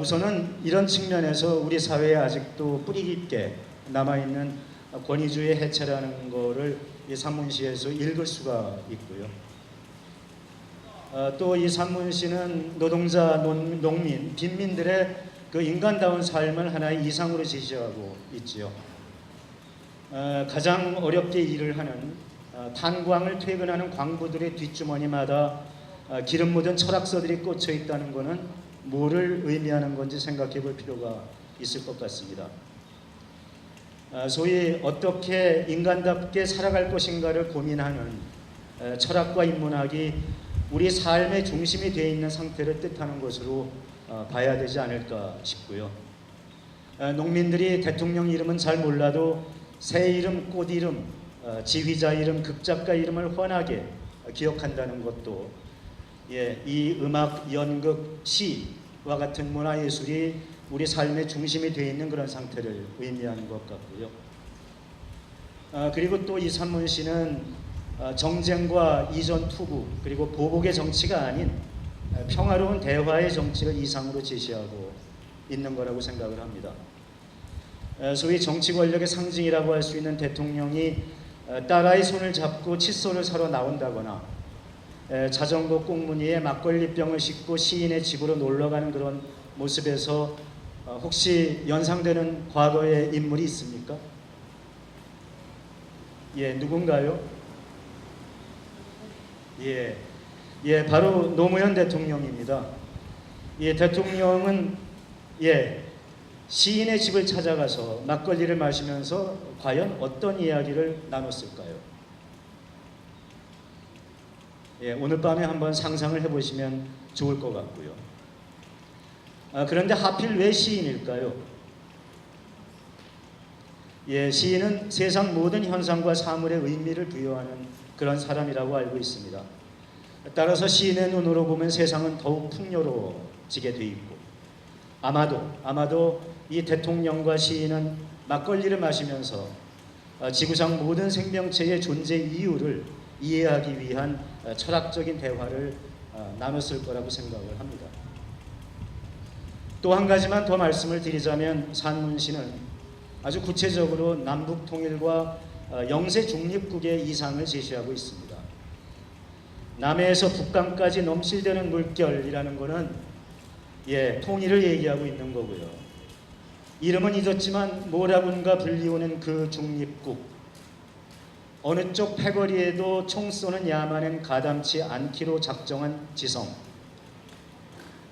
우선은 이런 측면에서 우리 사회에 아직도 뿌리 깊게 남아있는 권위주의 해체라는 거를 이 산문시에서 읽을 수가 있고요. 또 이 산문시는 노동자, 농민, 빈민들의 그 인간다운 삶을 하나의 이상으로 제시하고 있지요. 가장 어렵게 일을 하는 탄광을 퇴근하는 광부들의 뒷주머니마다 기름 묻은 철학서들이 꽂혀 있다는 것은 뭐를 의미하는 건지 생각해 볼 필요가 있을 것 같습니다. 소위 어떻게 인간답게 살아갈 것인가를 고민하는 철학과 인문학이 우리 삶의 중심이 되어 있는 상태를 뜻하는 것으로 봐야 되지 않을까 싶고요. 농민들이 대통령 이름은 잘 몰라도 새 이름, 꽃 이름, 지휘자 이름, 극작가 이름을 훤하게 기억한다는 것도 이 음악, 연극, 시와 같은 문화예술이 우리 삶의 중심이 되어 있는 그런 상태를 의미하는 것 같고요. 그리고 또 이 산문시는 정쟁과 이전 투구 그리고 보복의 정치가 아닌 평화로운 대화의 정치를 이상으로 제시하고 있는 거라고 생각을 합니다. 소위 정치 권력의 상징이라고 할 수 있는 대통령이 딸아이 손을 잡고 칫솔을 사러 나온다거나 자전거 꽁무니에 막걸리병을 싣고 시인의 집으로 놀러가는 그런 모습에서 혹시 연상되는 과거의 인물이 있습니까? 예, 누군가요? 예, 바로 노무현 대통령입니다. 예, 대통령은 시인의 집을 찾아가서 막걸리를 마시면서 과연 어떤 이야기를 나눴을까요? 예, 오늘 밤에 한번 상상을 해보시면 좋을 것 같고요. 그런데 하필 왜 시인일까요? 예, 시인은 세상 모든 현상과 사물의 의미를 부여하는 그런 사람이라고 알고 있습니다. 따라서 시인의 눈으로 보면 세상은 더욱 풍요로워지게 돼 있고, 아마도 이 대통령과 시인은 막걸리를 마시면서 지구상 모든 생명체의 존재 이유를 이해하기 위한 철학적인 대화를 나눴을 거라고 생각을 합니다. 또 한 가지만 더 말씀을 드리자면 산문시는 아주 구체적으로 남북 통일과 영세 중립국의 이상을 제시하고 있습니다. 남해에서 북강까지 넘실대는 물결이라는 것은 통일을 얘기하고 있는 거고요. 이름은 잊었지만 모라군과 불리우는 그 중립국, 어느 쪽 패거리에도 총 쏘는 야만은 가담치 않기로 작정한 지성,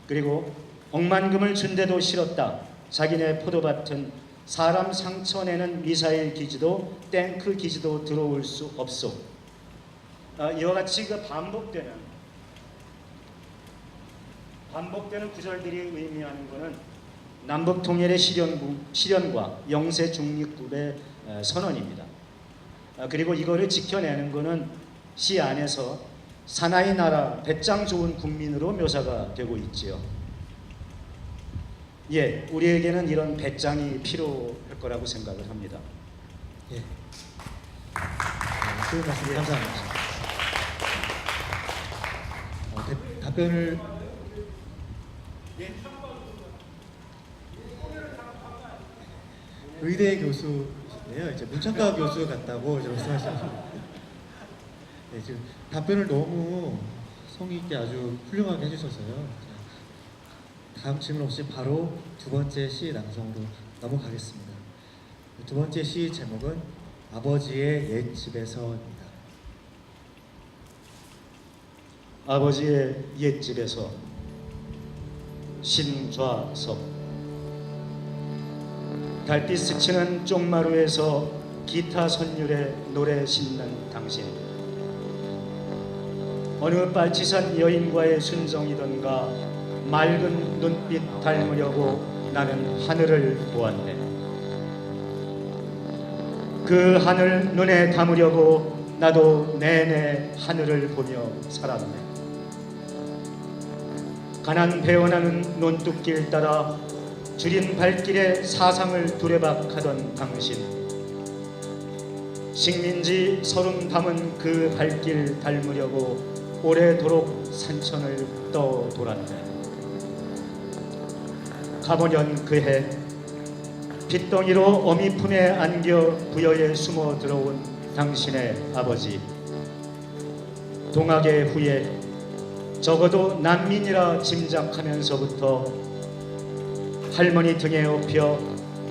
그리고 억만금을 준데도 싫었다, 자기네 포도밭은 사람 상처내는 미사일 기지도 탱크 기지도 들어올 수 없소. 이와 같이 그 반복되는 구절들이 의미하는 것은 남북 통일의 실현과 영세 중립국의 선언입니다. 그리고 이거를 지켜내는 것은 시 안에서 사나이 나라 배짱 좋은 국민으로 묘사가 되고 있지요. 우리에게는 이런 배짱이 필요할 거라고 생각을 합니다. 좋은 말씀 감사합니다. 답변을 의대 교수인데요. 이제 문창과 교수 같다고 이제 말씀하셨습니다. 지금 답변을 너무 성의 있게 아주 훌륭하게 해주셔서요. 다음 질문 없이 바로 두 번째 시 낭송으로 넘어가겠습니다. 두 번째 시 제목은 아버지의 옛집에서입니다. 아버지의 옛집에서 신좌석. 달빛 스치는 쪽마루에서 기타 선율에 노래 싣는 당신. 어느 빨치산 여인과의 순정이던가 맑은 눈빛 닮으려고 나는 하늘을 보았네. 그 하늘 눈에 담으려고 나도 내내 하늘을 보며 살았네. 가난 배어나는 논뚝길 따라 줄인 발길에 사상을 두레박하던 당신. 식민지 서름 담은 그 발길 닮으려고 오래도록 산천을 떠돌았네. 가보년 그해 빗덩이로 어미 품에 안겨 부여에 숨어 들어온 당신의 아버지. 동학의 후에 적어도 난민이라 짐작하면서부터 할머니 등에 업혀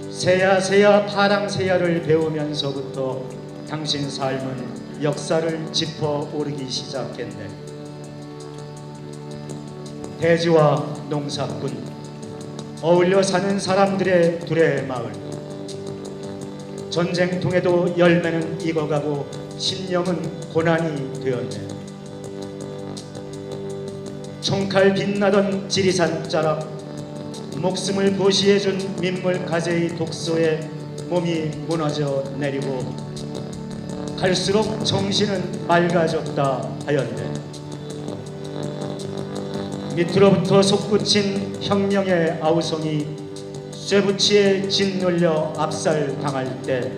새야새야 파랑새야를 배우면서부터 당신 삶은 역사를 짚어 오르기 시작했네. 대지와 농사꾼, 어울려 사는 사람들의 둘의 마을. 전쟁통에도 열매는 익어가고 신념은 고난이 되었네. 총칼 빛나던 지리산 자락, 목숨을 보시해준 민물 가재의 독소에 몸이 무너져 내리고 갈수록 정신은 맑아졌다 하였네. 밑으로부터 솟구친 혁명의 아우성이 쇠붙이에 짓눌려 압살당할 때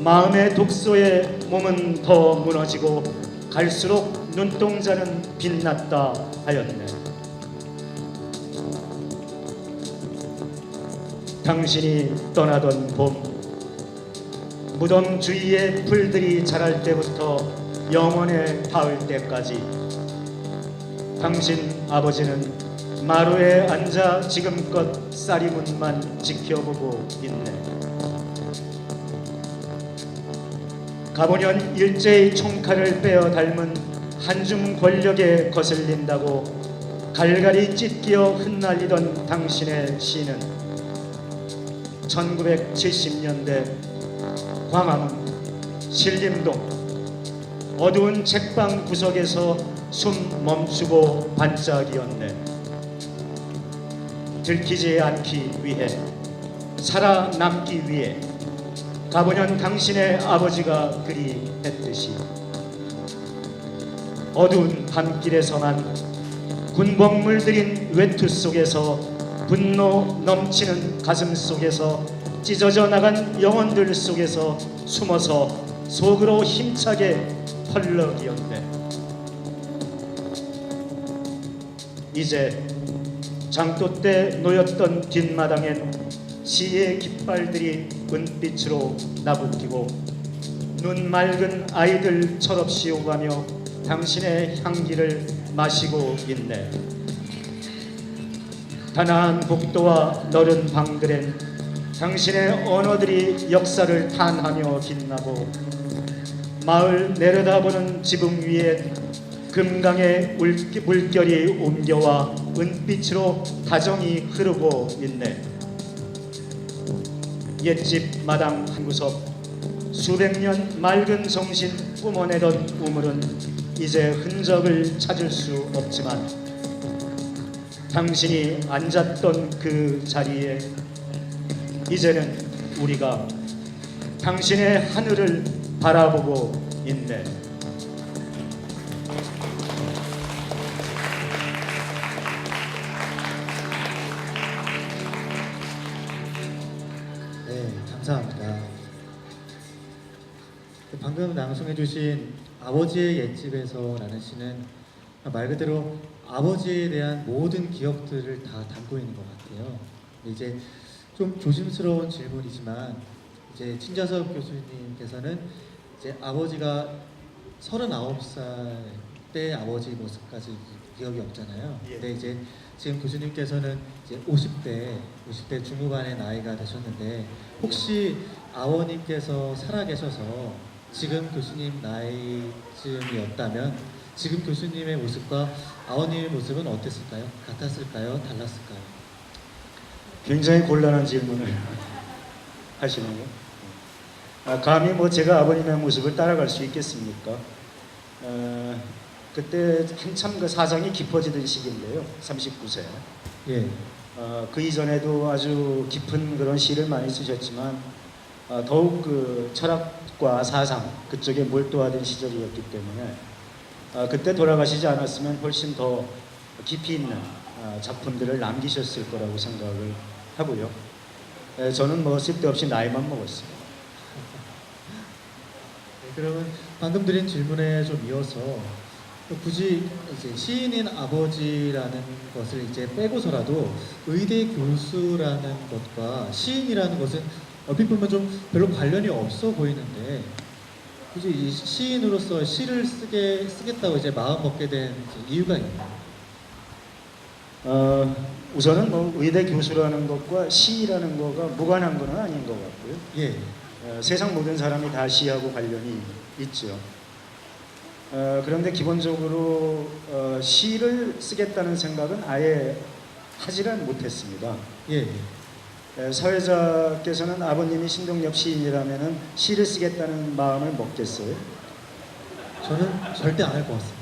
마음의 독소에 몸은 더 무너지고 갈수록 눈동자는 빛났다 하였네. 당신이 떠나던 봄, 무덤 주위에 풀들이 자랄 때부터 영원에 닿을 때까지 당신 아버지는 마루에 앉아 지금껏 쌀이문만 지켜보고 있네. 가보년 일제의 총칼을 빼어 닮은 한줌 권력에 거슬린다고 갈갈이 찢기어 흩날리던 당신의 시는 1970년대 광화문 신림동 어두운 책방 구석에서 숨 멈추고 반짝이었네. 들키지 않기 위해, 살아남기 위해 가보년 당신의 아버지가 그리 했듯이 어두운 밤길에서만 군복 물들인 외투 속에서 분노 넘치는 가슴 속에서 찢어져 나간 영혼들 속에서 숨어서 속으로 힘차게 펄럭이었네. 이제 장도 때 놓였던 뒷마당엔 시의 깃발들이 은빛으로 나부끼고 눈 맑은 아이들 철없이 오가며 당신의 향기를 마시고 있네. 단아한 복도와 너른 방들엔 당신의 언어들이 역사를 탄하며 빛나고 마을 내려다보는 지붕 위에 금강의 물결이 옮겨와 은빛으로 다정히 흐르고 있네. 옛집 마당 한 구석 수백 년 맑은 정신 뿜어내던 우물은 이제 흔적을 찾을 수 없지만 당신이 앉았던 그 자리에 이제는 우리가 당신의 하늘을 바라보고 있네. 네, 감사합니다. 방금 낭송해주신 아버지의 옛집에서라는 시는 말 그대로 아버지에 대한 모든 기억들을 다 담고 있는 것 같아요. 이제 좀 조심스러운 질문이지만 이제 친자섭 교수님께서는 이제 아버지가 39살 때 아버지 모습까지 기억이 없잖아요. 예. 근데 이제 지금 교수님께서는 이제 50대 중후반의 나이가 되셨는데 혹시 아버님께서 살아계셔서 지금 교수님 나이쯤이었다면 지금 교수님의 모습과 아버님의 모습은 어땠을까요? 같았을까요? 달랐을까요? 굉장히 곤란한 질문을 하시네요. 감히 뭐 제가 아버님의 모습을 따라갈 수 있겠습니까? 그때 한참 그 사정이 깊어지던 시기인데요. 39세. 예. 그 이전에도 아주 깊은 그런 시를 많이 쓰셨지만 더욱 그 철학과 사상 그쪽에 몰두하던 시절이었기 때문에 그때 돌아가시지 않았으면 훨씬 더 깊이 있는 작품들을 남기셨을 거라고 생각을 하고요. 저는 뭐 쓸데없이 나이만 먹었어요. 네, 그러면 방금 드린 질문에 좀 이어서 굳이 이제 시인인 아버지라는 것을 이제 빼고서라도 의대 교수라는 것과 시인이라는 것은 얼핏 보면 좀 별로 관련이 없어 보이는데 굳이 이 시인으로서 시를 쓰겠다고 이제 마음 먹게 된 이유가 있나요? 우선은 뭐 의대 교수라는 것과 시라는 거가 무관한 건 아닌 것 같고요. 예. 세상 모든 사람이 다 시하고 관련이 있죠. 그런데 기본적으로 시를 쓰겠다는 생각은 아예 하지는 못했습니다. 예. 사회자께서는 아버님이 신동엽 시인이라면 시를 쓰겠다는 마음을 먹겠어요? 저는 절대 안 할 것 같습니다.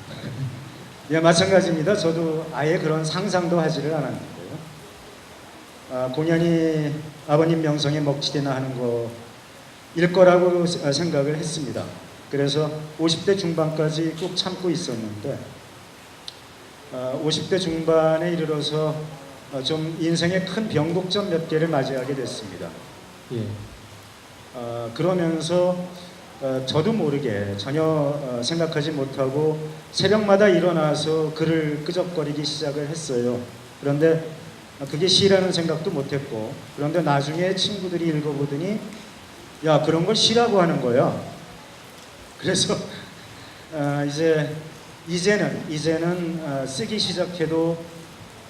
예, 마찬가지입니다. 저도 아예 그런 상상도 하지를 않았는데요. 공연히 아버님 명성에 먹칠이나 하는 거일 거라고 생각을 했습니다. 그래서 50대 중반까지 꼭 참고 있었는데 50대 중반에 이르러서 좀 인생의 큰 변곡점 몇 개를 맞이하게 됐습니다. 예. 그러면서 저도 모르게 전혀 생각하지 못하고 새벽마다 일어나서 글을 끄적거리기 시작을 했어요. 그런데 그게 시라는 생각도 못했고 그런데 나중에 친구들이 읽어보더니 야 그런 걸 시라고 하는 거야. 그래서 이제 이제는 쓰기 시작해도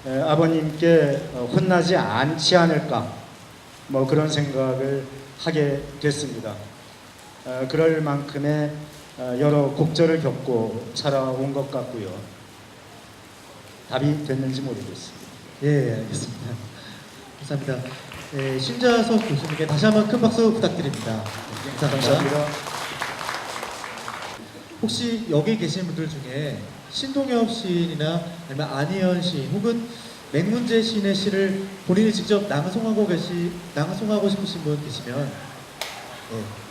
아버님께 혼나지 않지 않을까 뭐 그런 생각을 하게 됐습니다. 그럴 만큼의 여러 곡절을 겪고 살아온 것 같고요. 답이 됐는지 모르겠습니다. 예, 알겠습니다. 감사합니다. 네, 신자석 교수님께 다시 한번 큰 박수 부탁드립니다. 네, 감사합니다. 감사합니다. 혹시 여기 계신 분들 중에 신동엽 시인이나 아니면 안희연 시인 혹은 맹문재 시인의 시를 본인이 직접 낭송하고 싶으신 분 계시면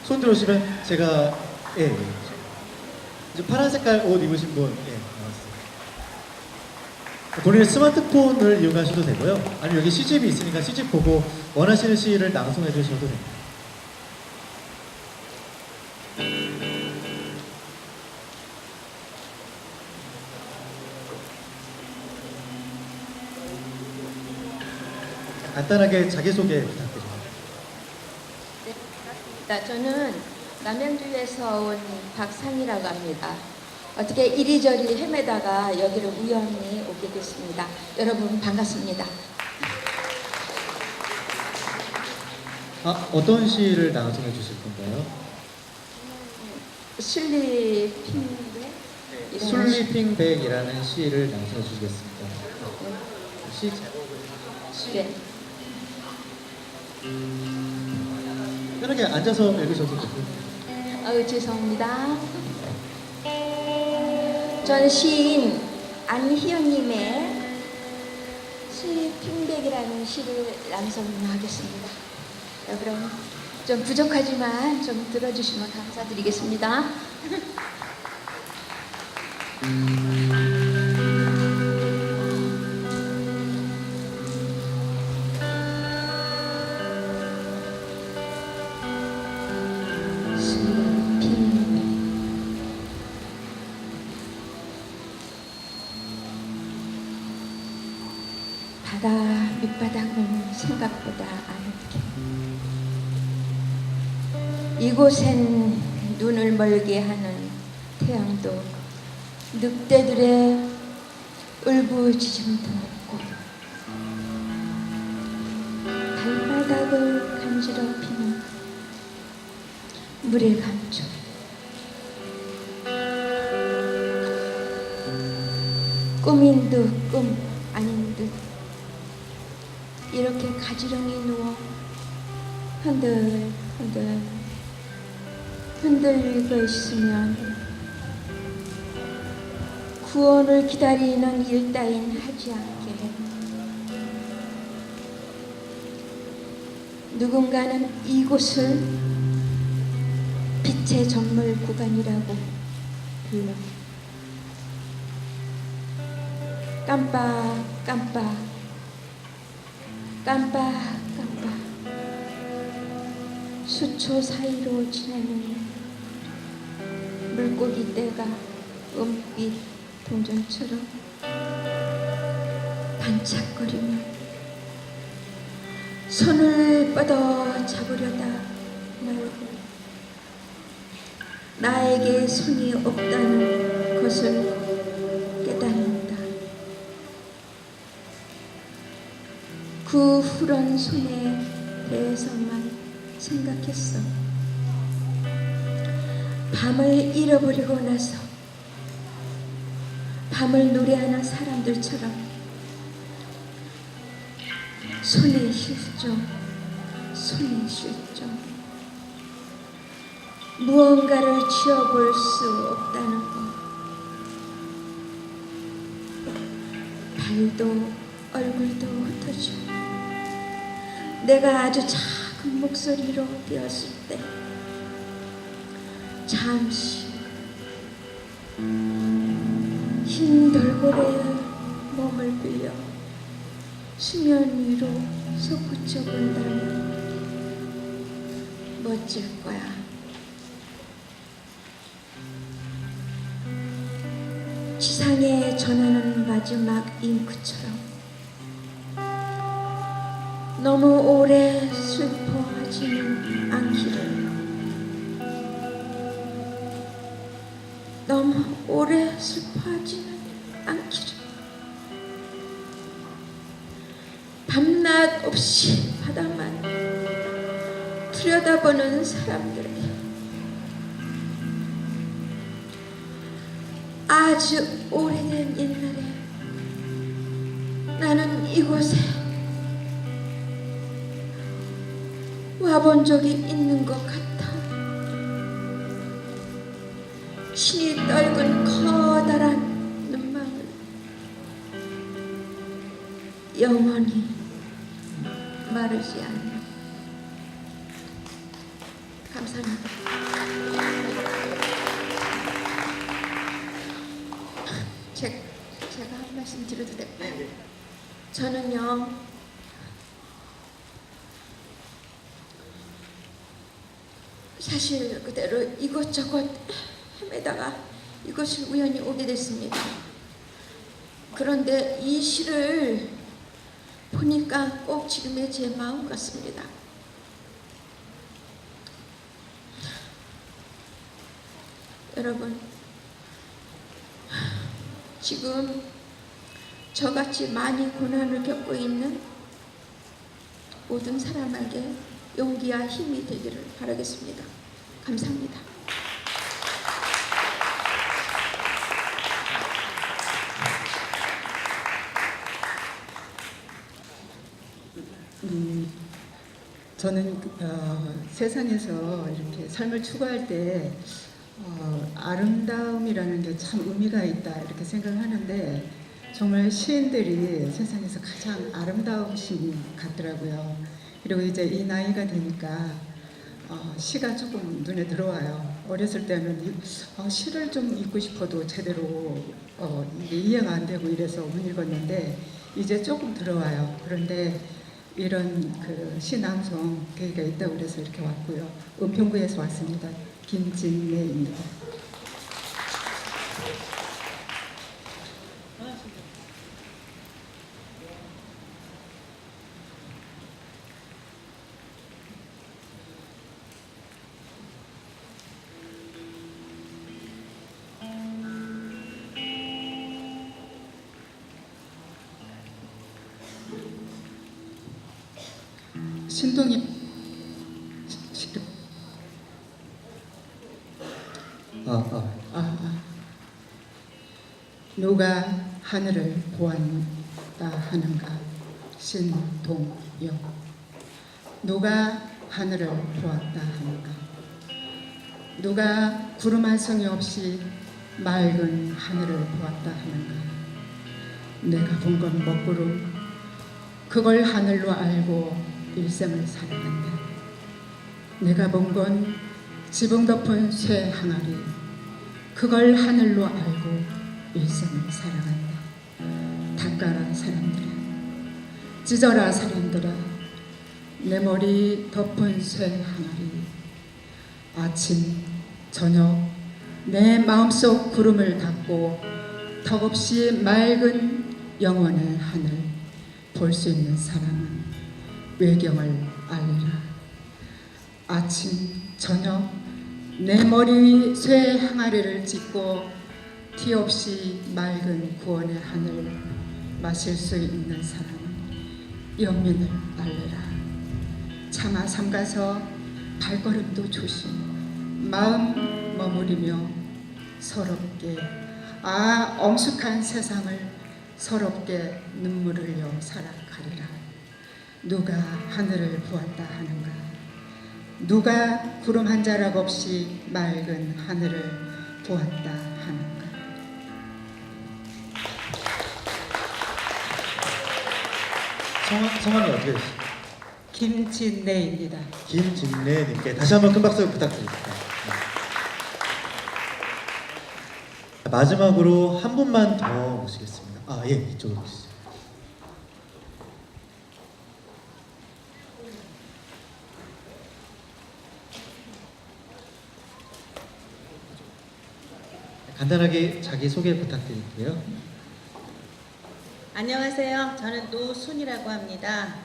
손 들어오시면 제가 이제 파란 색깔 옷 입으신 분 나왔어요. 본인의 스마트폰을 이용하셔도 되고요. 아니면 여기 시집이 있으니까 시집 보고 원하시는 시를 낭송해 주셔도 됩니다. 간단하게 자기소개 부탁드립니다. 네, 반갑습니다. 저는 남양주에서 온 박상이라고 합니다. 어떻게 이리저리 헤매다가 여기를 우연히 오게 됐습니다. 여러분 반갑습니다. 어떤 시를 낭송해 주실 건가요? 술리핑백이라는 시를 낭송해 주시겠습니다. 시 제목은 네. 편하게 앉아서 읽으셔도 되고요. 죄송합니다. 저는 시인 안희연님의 술리핑백이라는 시를 낭송하겠습니다. 그럼 좀 부족하지만 좀 들어주시면 감사드리겠습니다. 바다 밑바닥은 생각보다 아늑해. 이곳엔 눈을 멀게 하는 태양도 늑대들의 울부짖음도 없고 발바닥을 간지럽히는 물의 감촉. 꿈인 듯 꿈 아닌 듯 이렇게 가지런히 누워 흔들리고 있으면 구원을 기다리는 일 따윈 하지 않게 해. 누군가는 이곳을 빛의 정물 구간이라고 불러. 깜빡깜빡 수초 사이로 지나는 물고기 떼가 은빛 동전처럼 반짝거리며 손을 뻗어 잡으려다 말고 나에게 손이 없다는 것을 깨닫는다. 그 푸른 손에 대해서만 생각했어. 밤을 잃어버리고 나서 밤을 노래하는 사람들처럼 손에 실종 무언가를 쥐어볼 수 없다는 것. 발도 얼굴도 흩어져. 내가 아주 작은 목소리로 뛰었을 때 잠시 흰 돌고래의 몸을 빌려 수면 위로 솟구쳐 본다면 멋질 거야. 지상에 전하는 마지막 잉크처럼 너무 오래 슬퍼하지는 않기를. 너무 오래 슬퍼하지는 않기를. 밤낮 없이 바다만 들여다보는 사람들, 아주 오래된 옛날에 나는 이곳에 와본 적이 있는 것 같아. 신이 떨군 커다란 눈망울, 영원히 마르지 않는. 감사합니다. 제가 한 말씀 드려도 될까요? 저는요, 사실 그대로 이것저것 헤매다가 이것을 우연히 오게 됐습니다. 그런데 이 시를 보니까 꼭 지금의 제 마음 같습니다. 여러분, 지금 저같이 많이 고난을 겪고 있는 모든 사람에게 용기와 힘이 되기를 바라겠습니다. 감사합니다. 저는 세상에서 이렇게 삶을 추구할 때 아름다움이라는 게 참 의미가 있다 이렇게 생각하는데, 정말 시인들이 세상에서 가장 아름다우신 것 같더라고요. 그리고 이제 이 나이가 되니까 시가 조금 눈에 들어와요. 어렸을 때는 시를 좀 읽고 싶어도 제대로 이게 이해가 안 되고 이래서 못 읽었는데 이제 조금 들어와요. 그런데 이런 그 시낭송 계기가 있다고 그래서 이렇게 왔고요. 은평구에서 왔습니다. 김진래입니다. 신동이 누가 하늘을 보았다 하는가. 신동영. 누가 하늘을 보았다 하는가. 누가 구름 한 성이 없이 맑은 하늘을 보았다 하는가. 내가 본 건 먹구름, 그걸 하늘로 알고 일생을 살아간다. 내가 본 건 지붕 덮은 쇠 항아리, 그걸 하늘로 알고 일생을 살아간다. 닦아라 사람들아, 찢어라 사람들아, 내 머리 덮은 쇠 항아리. 아침 저녁 내 마음속 구름을 닫고 턱없이 맑은 영원의 하늘 볼 수 있는 사람은 외경을 알리라. 아침 저녁 내 머리 쇠 항아리를 찢고 티 없이 맑은 구원의 하늘 마실 수 있는 사람은 영민을 알리라. 차마 삼가서 발걸음도 조심, 마음 머무리며 서럽게 엄숙한 세상을 서럽게 눈물을 흘려 살아가리라. 누가 하늘을 보았다 하는가. 누가 구름 한 자락 없이 맑은 하늘을 보았다 하는가. 성함이 어떻게 되시죠? 김진래입니다. 김진래님께 다시 한번 큰 박수 부탁드립니다. 네. 마지막으로 한 분만 더 모시겠습니다. 예, 이쪽으로 오시죠. 간단하게 자기 소개 부탁드릴게요. 안녕하세요. 저는 노순이라고 합니다.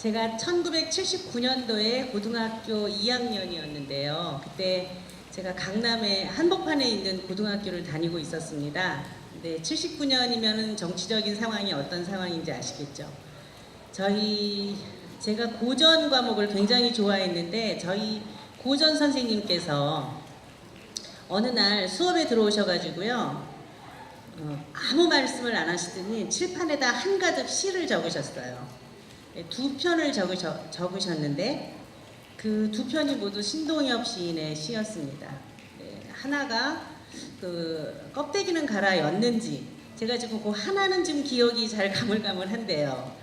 제가 1979년도에 고등학교 2학년이었는데요. 그때 제가 강남의 한복판에 있는 고등학교를 다니고 있었습니다. 근데 79년이면은 정치적인 상황이 어떤 상황인지 아시겠죠? 제가 고전 과목을 굉장히 좋아했는데 저희 고전 선생님께서 어느 날 수업에 들어오셔가지고요. 아무 말씀을 안 하시더니 칠판에다 한가득 시를 적으셨어요. 두 편을 적으셨는데 그 두 편이 모두 신동엽 시인의 시였습니다. 하나가 그 껍데기는 갈아였는지, 제가 지금 그 하나는 지금 기억이 잘 가물가물한데요.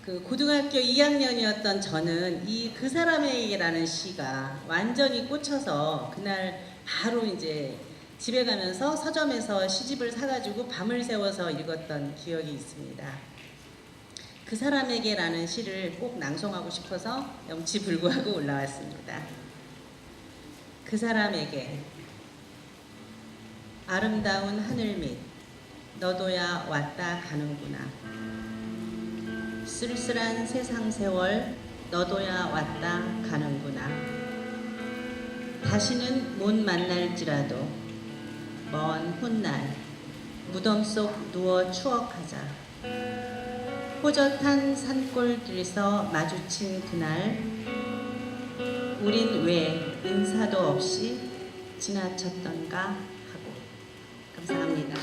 그 고등학교 2학년이었던 저는 이 그 사람에게라는 시가 완전히 꽂혀서 그날 바로 이제 집에 가면서 서점에서 시집을 사가지고 밤을 새워서 읽었던 기억이 있습니다. 그 사람에게라는 시를 꼭 낭송하고 싶어서 염치불구하고 올라왔습니다. 그 사람에게 아름다운 하늘 밑 너도야 왔다 가는구나. 쓸쓸한 세상 세월 너도야 왔다 가는구나. 다시는 못 만날지라도 먼 훗날 무덤 속 누워 추억하자. 호젓한 산골길에서 마주친 그날 우린 왜 인사도 없이 지나쳤던가 하고. 감사합니다.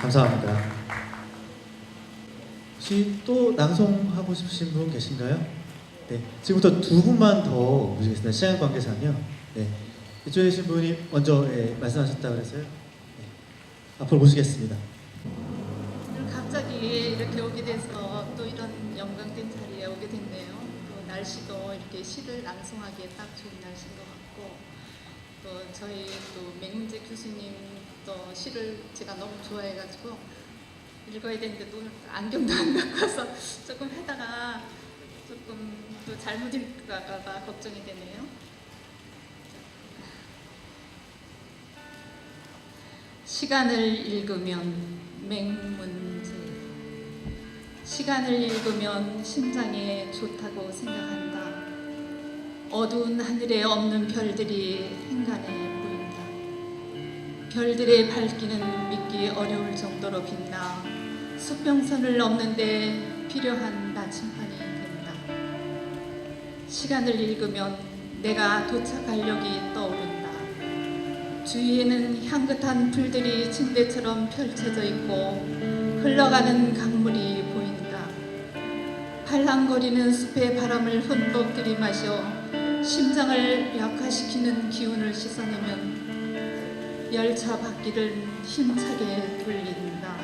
감사합니다. 혹시 또 낭송하고 싶으신 분 계신가요? 네, 지금부터 두 분만 더 모시겠습니다. 시간 관계상요. 네, 이쪽에 계신 분이 먼저 말씀하셨다고 그랬어요. 네, 앞으로 모시겠습니다. 오늘 갑자기 이렇게 오게 돼서 또 이런 영광된 자리에 오게 됐네요. 또 날씨도 이렇게 시를 낭송하기에 딱 좋은 날씨인 것 같고, 또 저희 또 맹문재 교수님 또 시를 제가 너무 좋아해가지고 읽어야 되는데 또 안경도 안 갖고 와서 조금 하다가 조금 또 잘못 읽을까 봐 걱정이 되네요. 시간을 읽으면 맹문재. 시간을 읽으면 심장에 좋다고 생각한다. 어두운 하늘에 없는 별들이 행간에 보인다. 별들의 밝기는 믿기 어려울 정도로 빛나 수평선을 넘는데 필요한 나침반이 된다. 시간을 읽으면 내가 도착할 역이 떠오른다. 주위에는 향긋한 풀들이 침대처럼 펼쳐져 있고 흘러가는 강물이 보인다. 팔랑거리는 숲의 바람을 흠뻑 들이마셔 심장을 약화시키는 기운을 씻어내면 열차 바퀴를 힘차게 돌린다.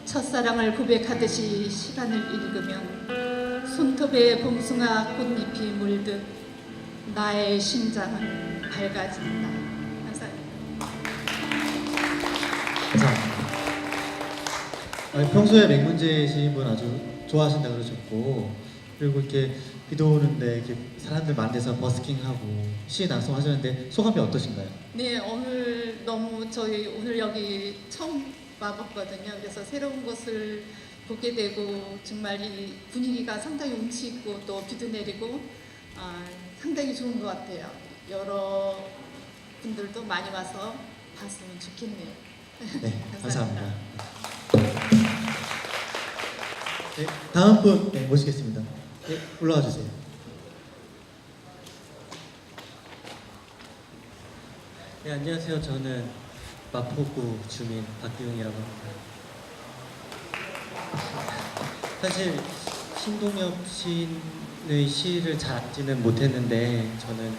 첫사랑을 고백하듯이 시간을 읽으면 손톱에 봉숭아 꽃잎이 물듯 나의 심장은 밝아진다. 감사합니다. 감사합니다. 평소에 맹문재 시인분 아주 좋아하신다고 그러셨고, 그리고 이렇게 비도 오는데 이렇게 사람들 많은 데서 버스킹하고 시 낭송하셨는데 소감이 어떠신가요? 네, 오늘 너무 저희 오늘 여기 처음 와봤거든요. 그래서 새로운 곳을 보게 되고 정말 이 분위기가 상당히 운치 있고 또 비도 내리고 상당히 좋은 것 같아요. 여러 분들도 많이 와서 봤으면 좋겠네요. 네, 감사합니다. 네, 다음 분 모시겠습니다. 네, 올라와 주세요. 네, 안녕하세요. 저는 마포구 주민 박기웅이라고 합니다. 사실 신동엽 시인의 시를 잘 읽지는 못했는데 저는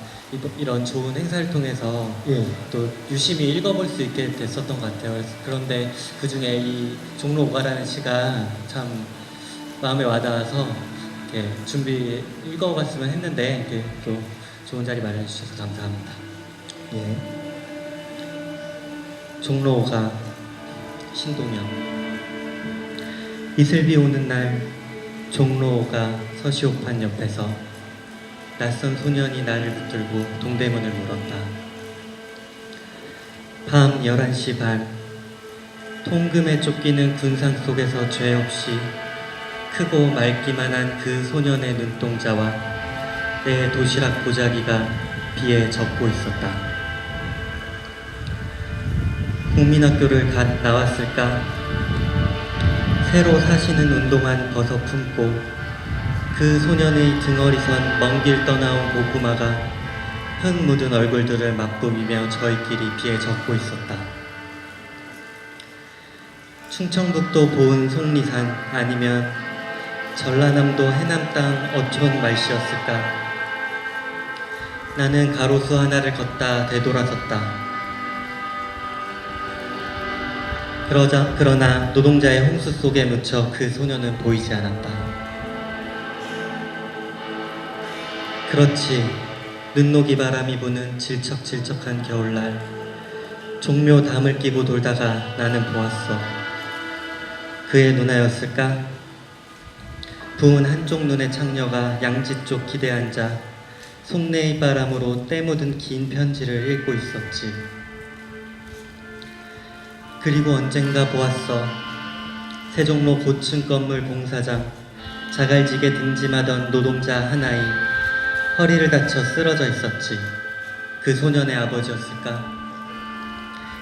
이런 좋은 행사를 통해서 또 유심히 읽어볼 수 있게 됐었던 것 같아요. 그런데 그 중에 이 종로 오가라는 시가 참 마음에 와닿아서 이렇게 읽어봤으면 했는데 이렇게 또 좋은 자리 마련해 주셔서 감사합니다. 예. 종로 오가 신동엽. 이슬비 오는 날 종로 오가 서시오판 옆에서 낯선 소년이 나를 붙들고 동대문을 물었다. 밤 11시 반 통금에 쫓기는 군상 속에서 죄 없이 크고 맑기만 한 그 소년의 눈동자와 내 도시락 보자기가 비에 젖고 있었다. 국민학교를 갓 나왔을까? 새로 사시는 운동화 벗어 품고 그 소년의 등어리선 먼 길 떠나온 고구마가 흙 묻은 얼굴들을 맛보이며 저희끼리 비에 젖고 있었다. 충청북도 보은 속리산 아니면 전라남도 해남 땅 어촌 말씨였을까? 나는 가로수 하나를 걷다 되돌아섰다. 그러나 노동자의 홍수 속에 묻혀 그 소년은 보이지 않았다. 그렇지, 눈녹이 바람이 부는 질척질척한 겨울날 종묘 담을 끼고 돌다가 나는 보았어. 그의 누나였을까? 부은 한쪽 눈의 창녀가 양지 쪽 기대 앉아 속내의 바람으로 때 묻은 긴 편지를 읽고 있었지. 그리고 언젠가 보았어. 세종로 고층 건물 공사장 자갈지게 등짐하던 노동자 하나이 허리를 다쳐 쓰러져 있었지. 그 소년의 아버지였을까?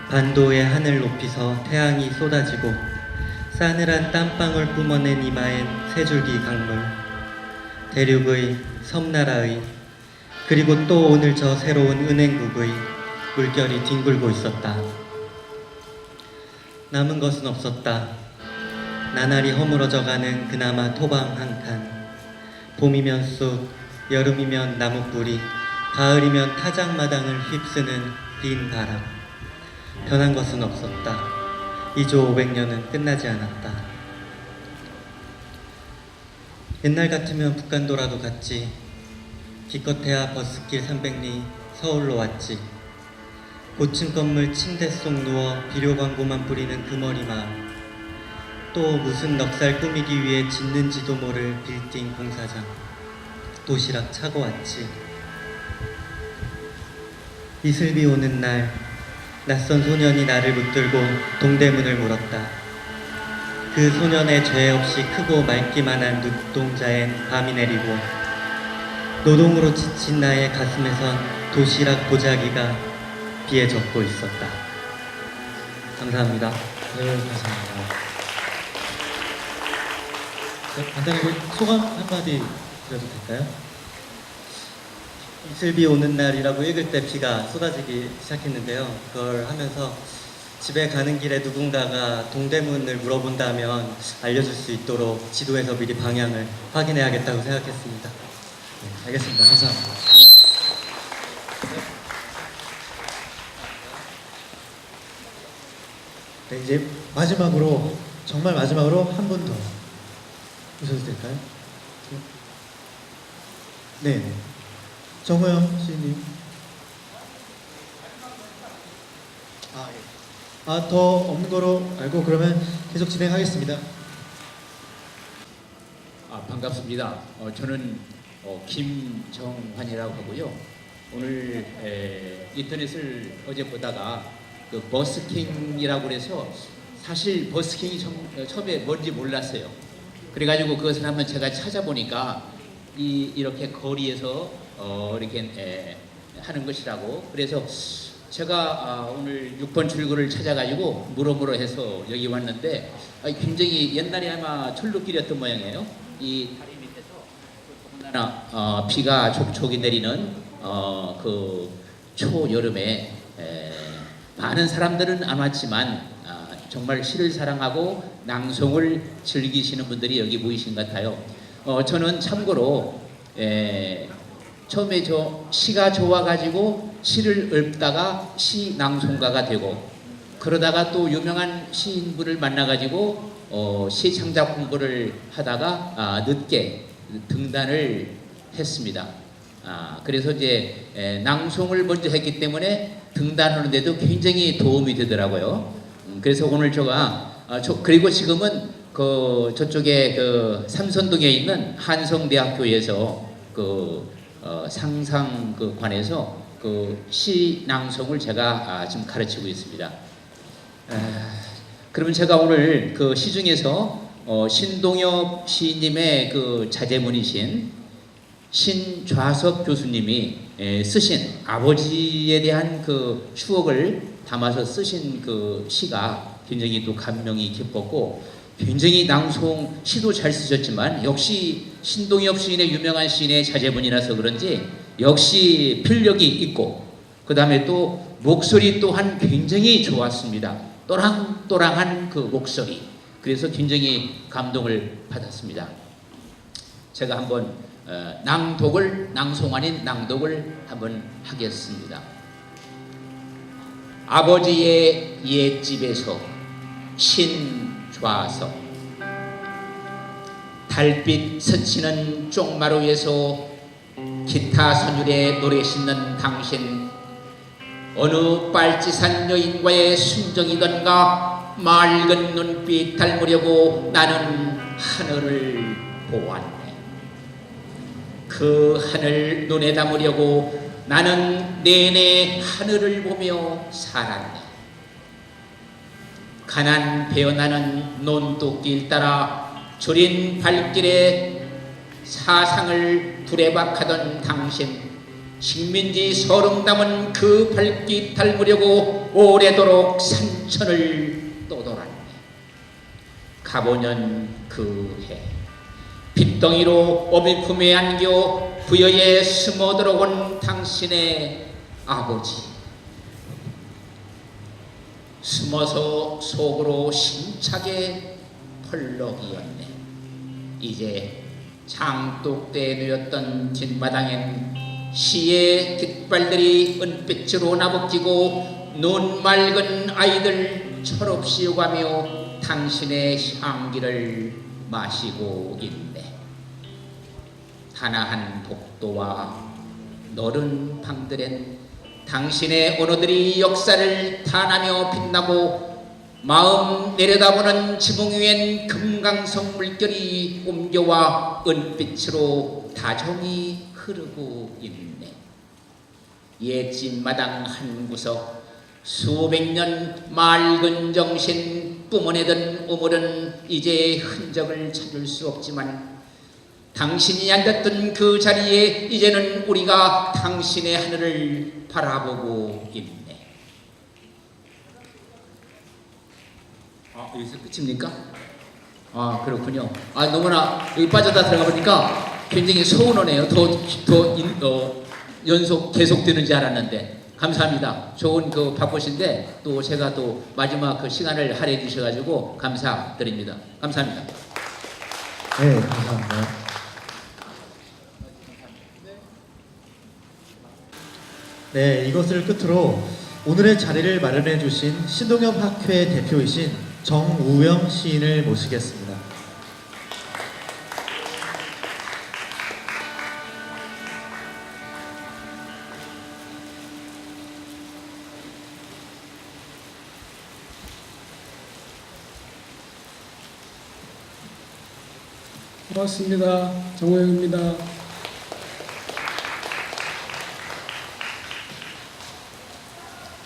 반도의 하늘 높이서 태양이 쏟아지고 싸늘한 땀방울 뿜어낸 이마엔 세 줄기 강물, 대륙의, 섬나라의, 그리고 또 오늘 저 새로운 은행국의 물결이 뒹굴고 있었다. 남은 것은 없었다. 나날이 허물어져가는 그나마 토방 한 칸. 봄이면 숲, 여름이면 나무뿌리, 가을이면 타작마당을 휩쓰는 빈 바람. 변한 것은 없었다. 2조 500년은 끝나지 않았다. 옛날 같으면 북간도라도 갔지. 기껏해야 버스길 300리 서울로 왔지. 고층 건물 침대 속 누워 비료 광고만 뿌리는 그 머리 마음. 또 무슨 넉살 꾸미기 위해 짓는지도 모를 빌딩 공사장. 도시락 차고 왔지. 이슬비 오는 날 낯선 소년이 나를 붙들고 동대문을 물었다. 그 소년의 죄 없이 크고 맑기만 한 눈동자엔 밤이 내리고 노동으로 지친 나의 가슴에선 도시락 보자기가 비에 젖고 있었다. 감사합니다. 네, 감사합니다. 간단히 소감 한마디 드려도 될까요? 이슬비 오는 날이라고 읽을 때 비가 쏟아지기 시작했는데요. 그걸 하면서 집에 가는 길에 누군가가 동대문을 물어본다면 알려줄 수 있도록 지도에서 미리 방향을 확인해야겠다고 생각했습니다. 네, 알겠습니다. 감사합니다. 네, 이제 마지막으로 정말 마지막으로 한 분 더 오셔도 될까요? 네, 정호영 시인님. 더 없는 거로 알고 그러면 계속 진행하겠습니다. 반갑습니다. 저는 김정환이라고 하고요. 오늘 인터넷을 어제 보다가 그 버스킹이라고 그래서 사실 버스킹이 처음에 뭔지 몰랐어요. 그래가지고 그것을 한번 제가 찾아보니까 이렇게 거리에서 이렇게 하는 것이라고. 그래서 제가 오늘 6번 출구를 찾아가지고 물어보러 해서 여기 왔는데 굉장히 옛날에 아마 철로길이었던 모양이에요. 이 다리 밑에서 비가 촉촉이 내리는 그 초여름에 많은 사람들은 안 왔지만 정말 시를 사랑하고 낭송을 즐기시는 분들이 여기 모이신 것 같아요. 저는 참고로 처음에 시가 좋아가지고 시를 읊다가 시 낭송가가 되고 그러다가 또 유명한 시인분을 만나가지고 시 창작 공부를 하다가 늦게 등단을 했습니다. 그래서 이제 낭송을 먼저 했기 때문에 등단하는데도 굉장히 도움이 되더라고요. 그래서 오늘 그리고 지금은 저쪽에 삼선동에 있는 한성대학교에서 상상관에서 시 낭송을 제가 지금 가르치고 있습니다. 그러면 제가 오늘 그 시중에서 신동엽 시인님의 그 자제분이신 신좌석 교수님이 쓰신 아버지에 대한 그 추억을 담아서 쓰신 그 시가 굉장히 또 감명이 깊었고, 굉장히 낭송 시도 잘 쓰셨지만 역시 신동엽 시인의 유명한 시인의 자제분이라서 그런지 역시 필력이 있고, 그 다음에 또 목소리 또한 굉장히 좋았습니다. 또랑또랑한 그 목소리. 그래서 굉장히 감동을 받았습니다. 제가 한번 낭송 아닌 낭독을 한번 하겠습니다. 아버지의 옛집에서 신좌석. 달빛 스치는 쪽마루에서 기타 선율에 노래 싣는 당신, 어느 빨치산 여인과의 순정이던가 맑은 눈빛 닮으려고 나는 하늘을 보았네. 그 하늘 눈에 담으려고 나는 내내 하늘을 보며 살았네. 가난 배어나는 논뚝길 따라 저린 발길에 사상을 두레박하던 당신, 식민지 서름 담은 그 발길 닮으려고 오래도록 산천을 떠돌았네. 가보년 그 해 빗덩이로 어미 품에 안겨 부여에 숨어 들어온 당신의 아버지, 숨어서 속으로 심차게 펄럭이었네. 이제 장독대에 누였던 뒷마당엔 시의 깃발들이 은빛으로 나부끼고 눈 맑은 아이들 철없이 오가며 당신의 향기를 마시고 있네. 하나한 복도와 너른 방들엔 당신의 언어들이 역사를 탄하며 빛나고, 마음 내려다보는 지붕 위엔 금강석 물결이 옮겨와 은빛으로 다정히 흐르고 있네. 옛집 마당 한 구석, 수백 년 맑은 정신 뿜어내던 우물은 이제 흔적을 찾을 수 없지만, 당신이 앉았던 그 자리에 이제는 우리가 당신의 하늘을 바라보고 있네. 여기서 끝입니까? 그렇군요. 너무나 여기 빠져다 들어가 보니까 굉장히 서운하네요. 더 연속 계속되는 줄 알았는데. 감사합니다. 좋은 그 바쁘신데 또 제가 또 마지막 그 시간을 할애해 주셔가지고 감사드립니다. 감사합니다. 네, 감사합니다. 네, 이것을 끝으로 오늘의 자리를 마련해 주신 신동엽 학회 대표이신 정우영 시인을 모시겠습니다. 고맙습니다. 정호영입니다.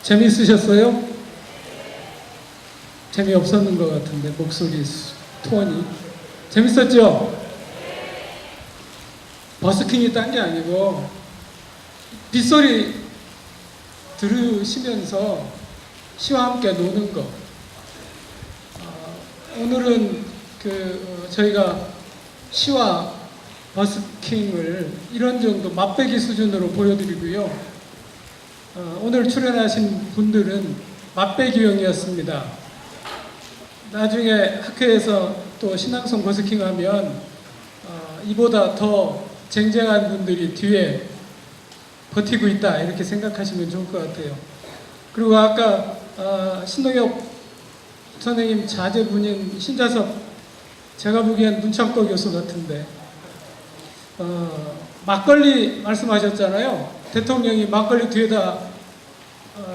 재미있으셨어요? 재미없었는 것 같은데 목소리 톤이 재밌었죠? 버스킹이 딴 게 아니고 빗소리 들으시면서 시와 함께 노는 거. 오늘은 저희가 시와 버스킹을 이런 정도 맛배기 수준으로 보여드리고요. 오늘 출연하신 분들은 맛배기용이었습니다. 나중에 학회에서 또 신앙송 버스킹 하면 이보다 더 쟁쟁한 분들이 뒤에 버티고 있다 이렇게 생각하시면 좋을 것 같아요. 그리고 아까 신동엽 선생님 자제분인 신좌석, 제가 보기엔 문창덕 교수 같은데 막걸리 말씀하셨잖아요. 대통령이 막걸리 뒤에다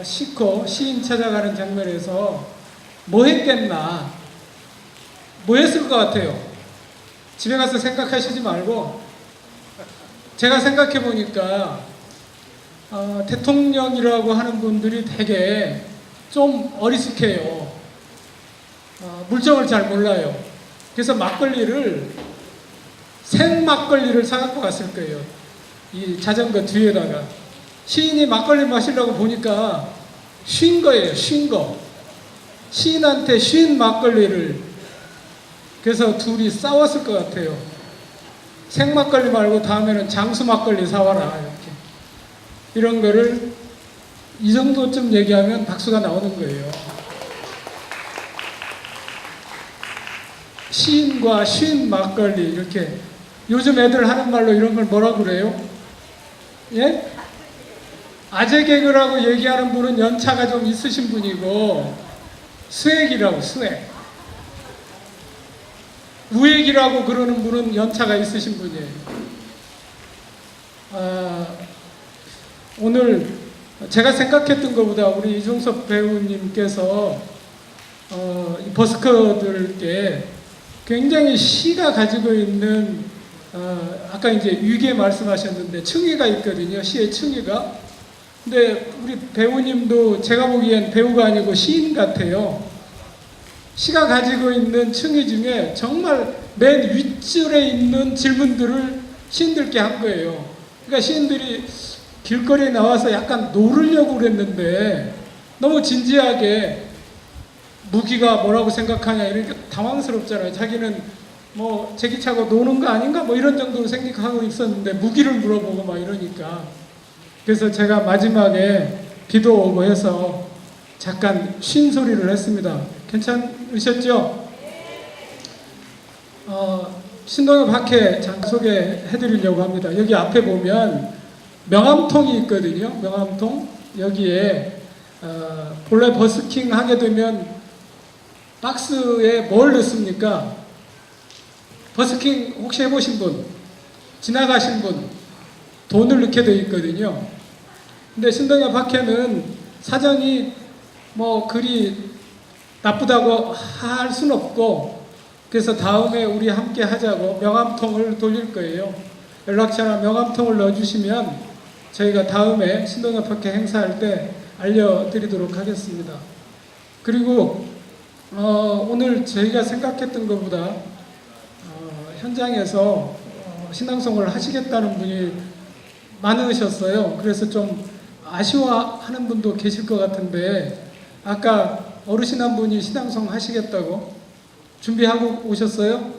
싣고 시인 찾아가는 장면에서 뭐 했겠나, 뭐 했을 것 같아요. 집에 가서 생각하시지 말고, 제가 생각해 보니까 대통령이라고 하는 분들이 되게 좀 어리숙해요. 물정을 잘 몰라요. 그래서 생막걸리를 사갖고 갔을 거예요. 이 자전거 뒤에다가. 시인이 막걸리 마시려고 보니까 쉰 거예요. 쉰 거. 시인한테 쉰 막걸리를. 그래서 둘이 싸웠을 것 같아요. 생막걸리 말고 다음에는 장수 막걸리 사와라. 이렇게. 이런 거를 이 정도쯤 얘기하면 박수가 나오는 거예요. 시인과 쉰 막걸리 이렇게. 요즘 애들 하는 말로 이런 걸 뭐라고 그래요? 예? 아재 개그라고 얘기하는 분은 연차가 좀 있으신 분이고 수액이라고 수액. 우액이라고 그러는 분은 연차가 있으신 분이에요. 오늘 제가 생각했던 것보다 우리 이종섭 배우님께서 버스커들께 굉장히 시가 가지고 있는 아까 이제 위계 말씀하셨는데 층위가 있거든요. 시의 층위가. 근데 우리 배우님도 제가 보기엔 배우가 아니고 시인 같아요. 시가 가지고 있는 층위 중에 정말 맨 윗줄에 있는 질문들을 시인들께 한 거예요. 그러니까 시인들이 길거리에 나와서 약간 놀으려고 그랬는데 너무 진지하게 무기가 뭐라고 생각하냐 이러니까 당황스럽잖아요. 자기는 뭐 제기차고 노는 거 아닌가 뭐 이런 정도로 생각하고 있었는데 무기를 물어보고 막 이러니까. 그래서 제가 마지막에 비도 오고 해서 잠깐 쉰 소리를 했습니다. 괜찮으셨죠? 신동엽 학회 잠깐 소개해 드리려고 합니다. 여기 앞에 보면 명함통이 있거든요. 명함통. 여기에 본래 버스킹 하게 되면 박스에 뭘 넣습니까? 버스킹 혹시 해보신 분? 지나가신 분? 돈을 넣게 되어 있거든요. 근데 신동엽 학회는 사정이 뭐 그리 나쁘다고 할 수는 없고 그래서 다음에 우리 함께 하자고 명함통을 돌릴 거예요. 연락처나 명함통을 넣어주시면 저희가 다음에 신동엽 학회 행사할 때 알려드리도록 하겠습니다. 그리고 오늘 저희가 생각했던 것보다 현장에서 신앙송을 하시겠다는 분이 많으셨어요. 그래서 좀 아쉬워하는 분도 계실 것 같은데 아까 어르신 한 분이 신앙송 하시겠다고 준비하고 오셨어요?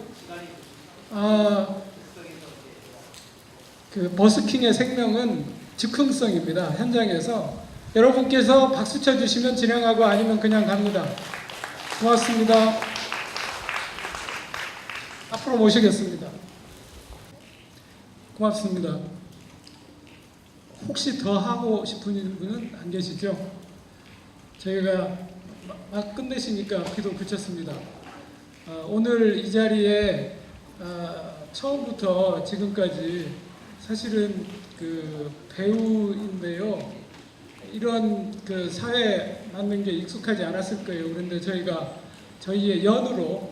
그 버스킹의 생명은 즉흥성입니다. 현장에서 여러분께서 박수 쳐주시면 진행하고 아니면 그냥 갑니다. 고맙습니다. 앞으로 모시겠습니다. 고맙습니다. 혹시 더 하고 싶은 분은 안 계시죠? 저희가 막 끝내시니까 비도 그쳤습니다. 오늘 이 자리에 처음부터 지금까지 사실은 그 배우인데요. 이런 그 사회 맞는 게 익숙하지 않았을 거예요. 그런데 저희가 저희의 연으로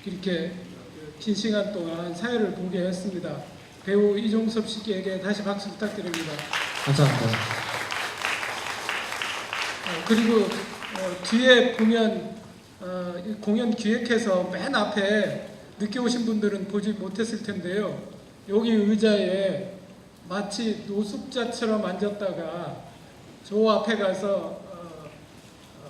이렇게 긴 시간 동안 사회를 보게 했습니다. 배우 이종섭 씨에게 다시 박수 부탁드립니다. 감사합니다. 그리고 뒤에 보면 공연 기획해서 맨 앞에 늦게 오신 분들은 보지 못했을 텐데요. 여기 의자에 마치 노숙자처럼 앉았다가 저 앞에 가서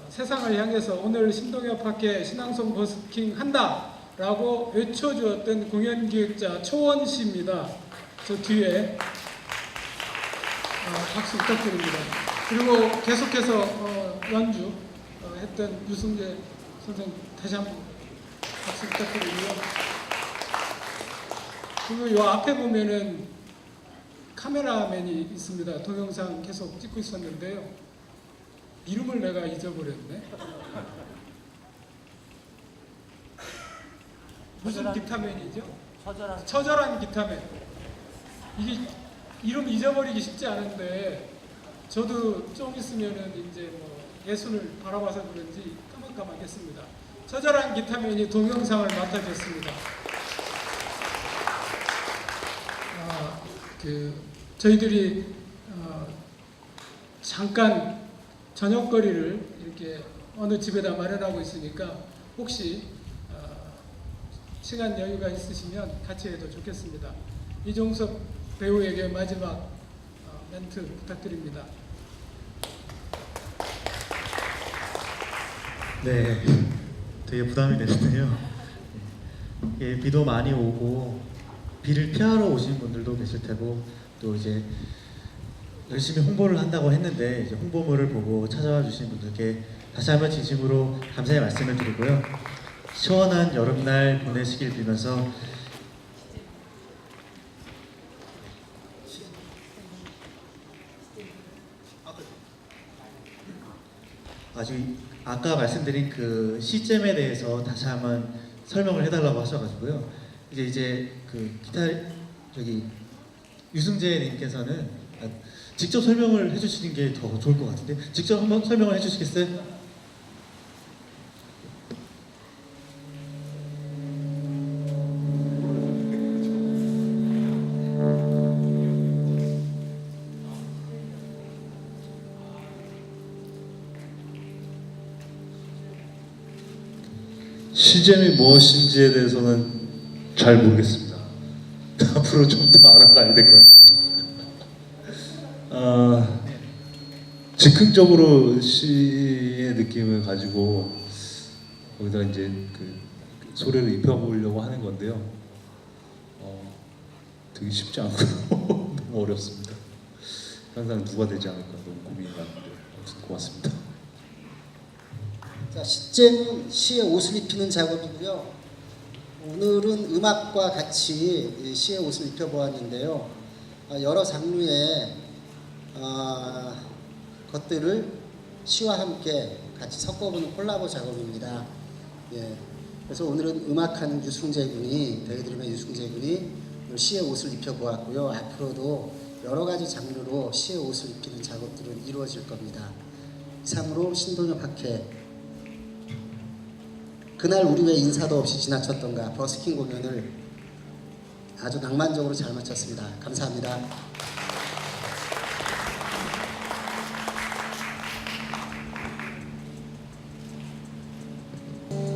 세상을 향해서 오늘 신동엽 학회 신앙송 버스킹 한다 라고 외쳐주었던 공연기획자 초원 씨입니다. 저 뒤에 박수 부탁드립니다. 그리고 계속해서 연주 했던 유승재 선생님 다시 한번 박수 부탁드리고요. 그리고 요 앞에 보면은 카메라맨이 있습니다. 동영상 계속 찍고 있었는데요. 이름을 내가 잊어버렸네. 무슨 기타맨이죠? 처절한 기타맨. 이게 이름 잊어버리기 쉽지 않은데 저도 좀 있으면은 이제 뭐 예술을 바라봐서 그런지 까먹겠습니다. 처절한 기타맨이 동영상을 맡아줬습니다. 저희들이 잠깐 저녁거리를 이렇게 어느 집에다 마련하고 있으니까 혹시 시간 여유가 있으시면 같이 해도 좋겠습니다. 이종섭 배우에게 마지막 멘트 부탁드립니다. 네, 되게 부담이 되는데요. 예, 비도 많이 오고 비를 피하러 오신 분들도 계실 테고 또 이제 열심히 홍보를 한다고 했는데 이제 홍보물을 보고 찾아와 주신 분들께 다시 한번 진심으로 감사의 말씀을 드리고요. 시원한 여름날 보내시길 빌면서 아까 말씀드린 그 시점에 대해서 다시 한번 설명을 해달라고 하셔가지고요. 이제 그 기타 유승재님께서는 직접 설명을 해주시는 게 더 좋을 것 같은데 직접 한번 설명을 해주시겠어요? 시잼이 무엇인지에 대해서는 잘 모르겠습니다. 앞으로 좀 더 알아가야 될 것 같습니다. 즉흥적으로 시의 느낌을 가지고 거기다 이제 그 소리를 입혀보려고 하는 건데요. 되게 쉽지 않고요. 너무 어렵습니다. 항상 누가 되지 않을까 너무 고민이 많은데 아무튼 고맙습니다. 자, 시잼 시의 옷을 입히는 작업이고요. 오늘은 음악과 같이 시의 옷을 입혀보았는데요. 여러 장르의 것들을 시와 함께 같이 섞어보는 콜라보 작업입니다. 예, 그래서 오늘은 음악하는 유승재 군이, 대드림의 유승재 군이 시의 옷을 입혀보았고요. 앞으로도 여러 가지 장르로 시의 옷을 입히는 작업들은 이루어질 겁니다. 이상으로 신동엽 학회 그날 우리 왜 인사도 없이 지나쳤던가 버스킹 공연을 아주 낭만적으로 잘 마쳤습니다. 감사합니다.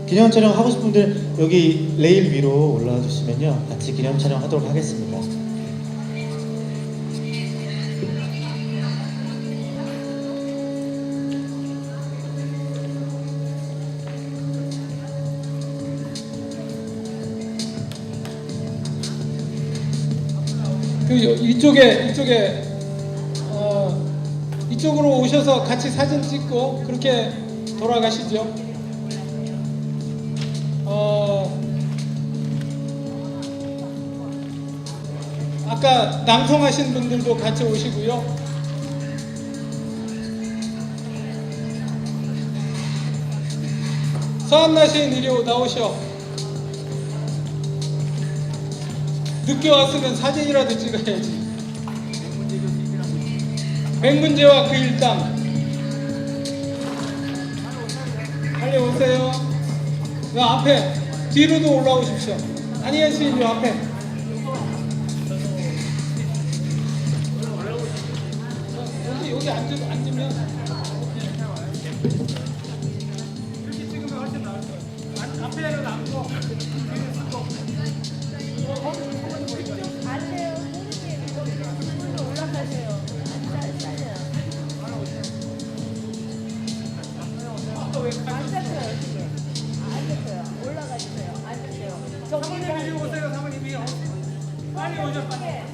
기념 촬영 하고 싶은 분들 여기 레일 위로 올라와 주시면요 같이 기념 촬영 하도록 하겠습니다. 이쪽으로 오셔서 같이 사진 찍고 그렇게 돌아가시죠. 아까 낭송하신 분들도 같이 오시고요. 서한나 시인 이리 나오셔. 늦게 왔으면 사진이라도 찍어야지. 백문제와 그 일당. 빨리 오세요. 그 앞에 뒤로도 올라오십시오. 안희연 시인 요 앞에. 여기 앉으면 이렇게 찍으면 훨씬 나을 거예요. 앞에는 앉고 뒤에 서고. 안 돼요. 손님 올라가세요. 안 잡혀요. 어떻게? 안 잡혀요. 올라가주세요. 앉으세요. 사모님 이리 오세요. 사모님 이리 빨리 오죠. 빨리.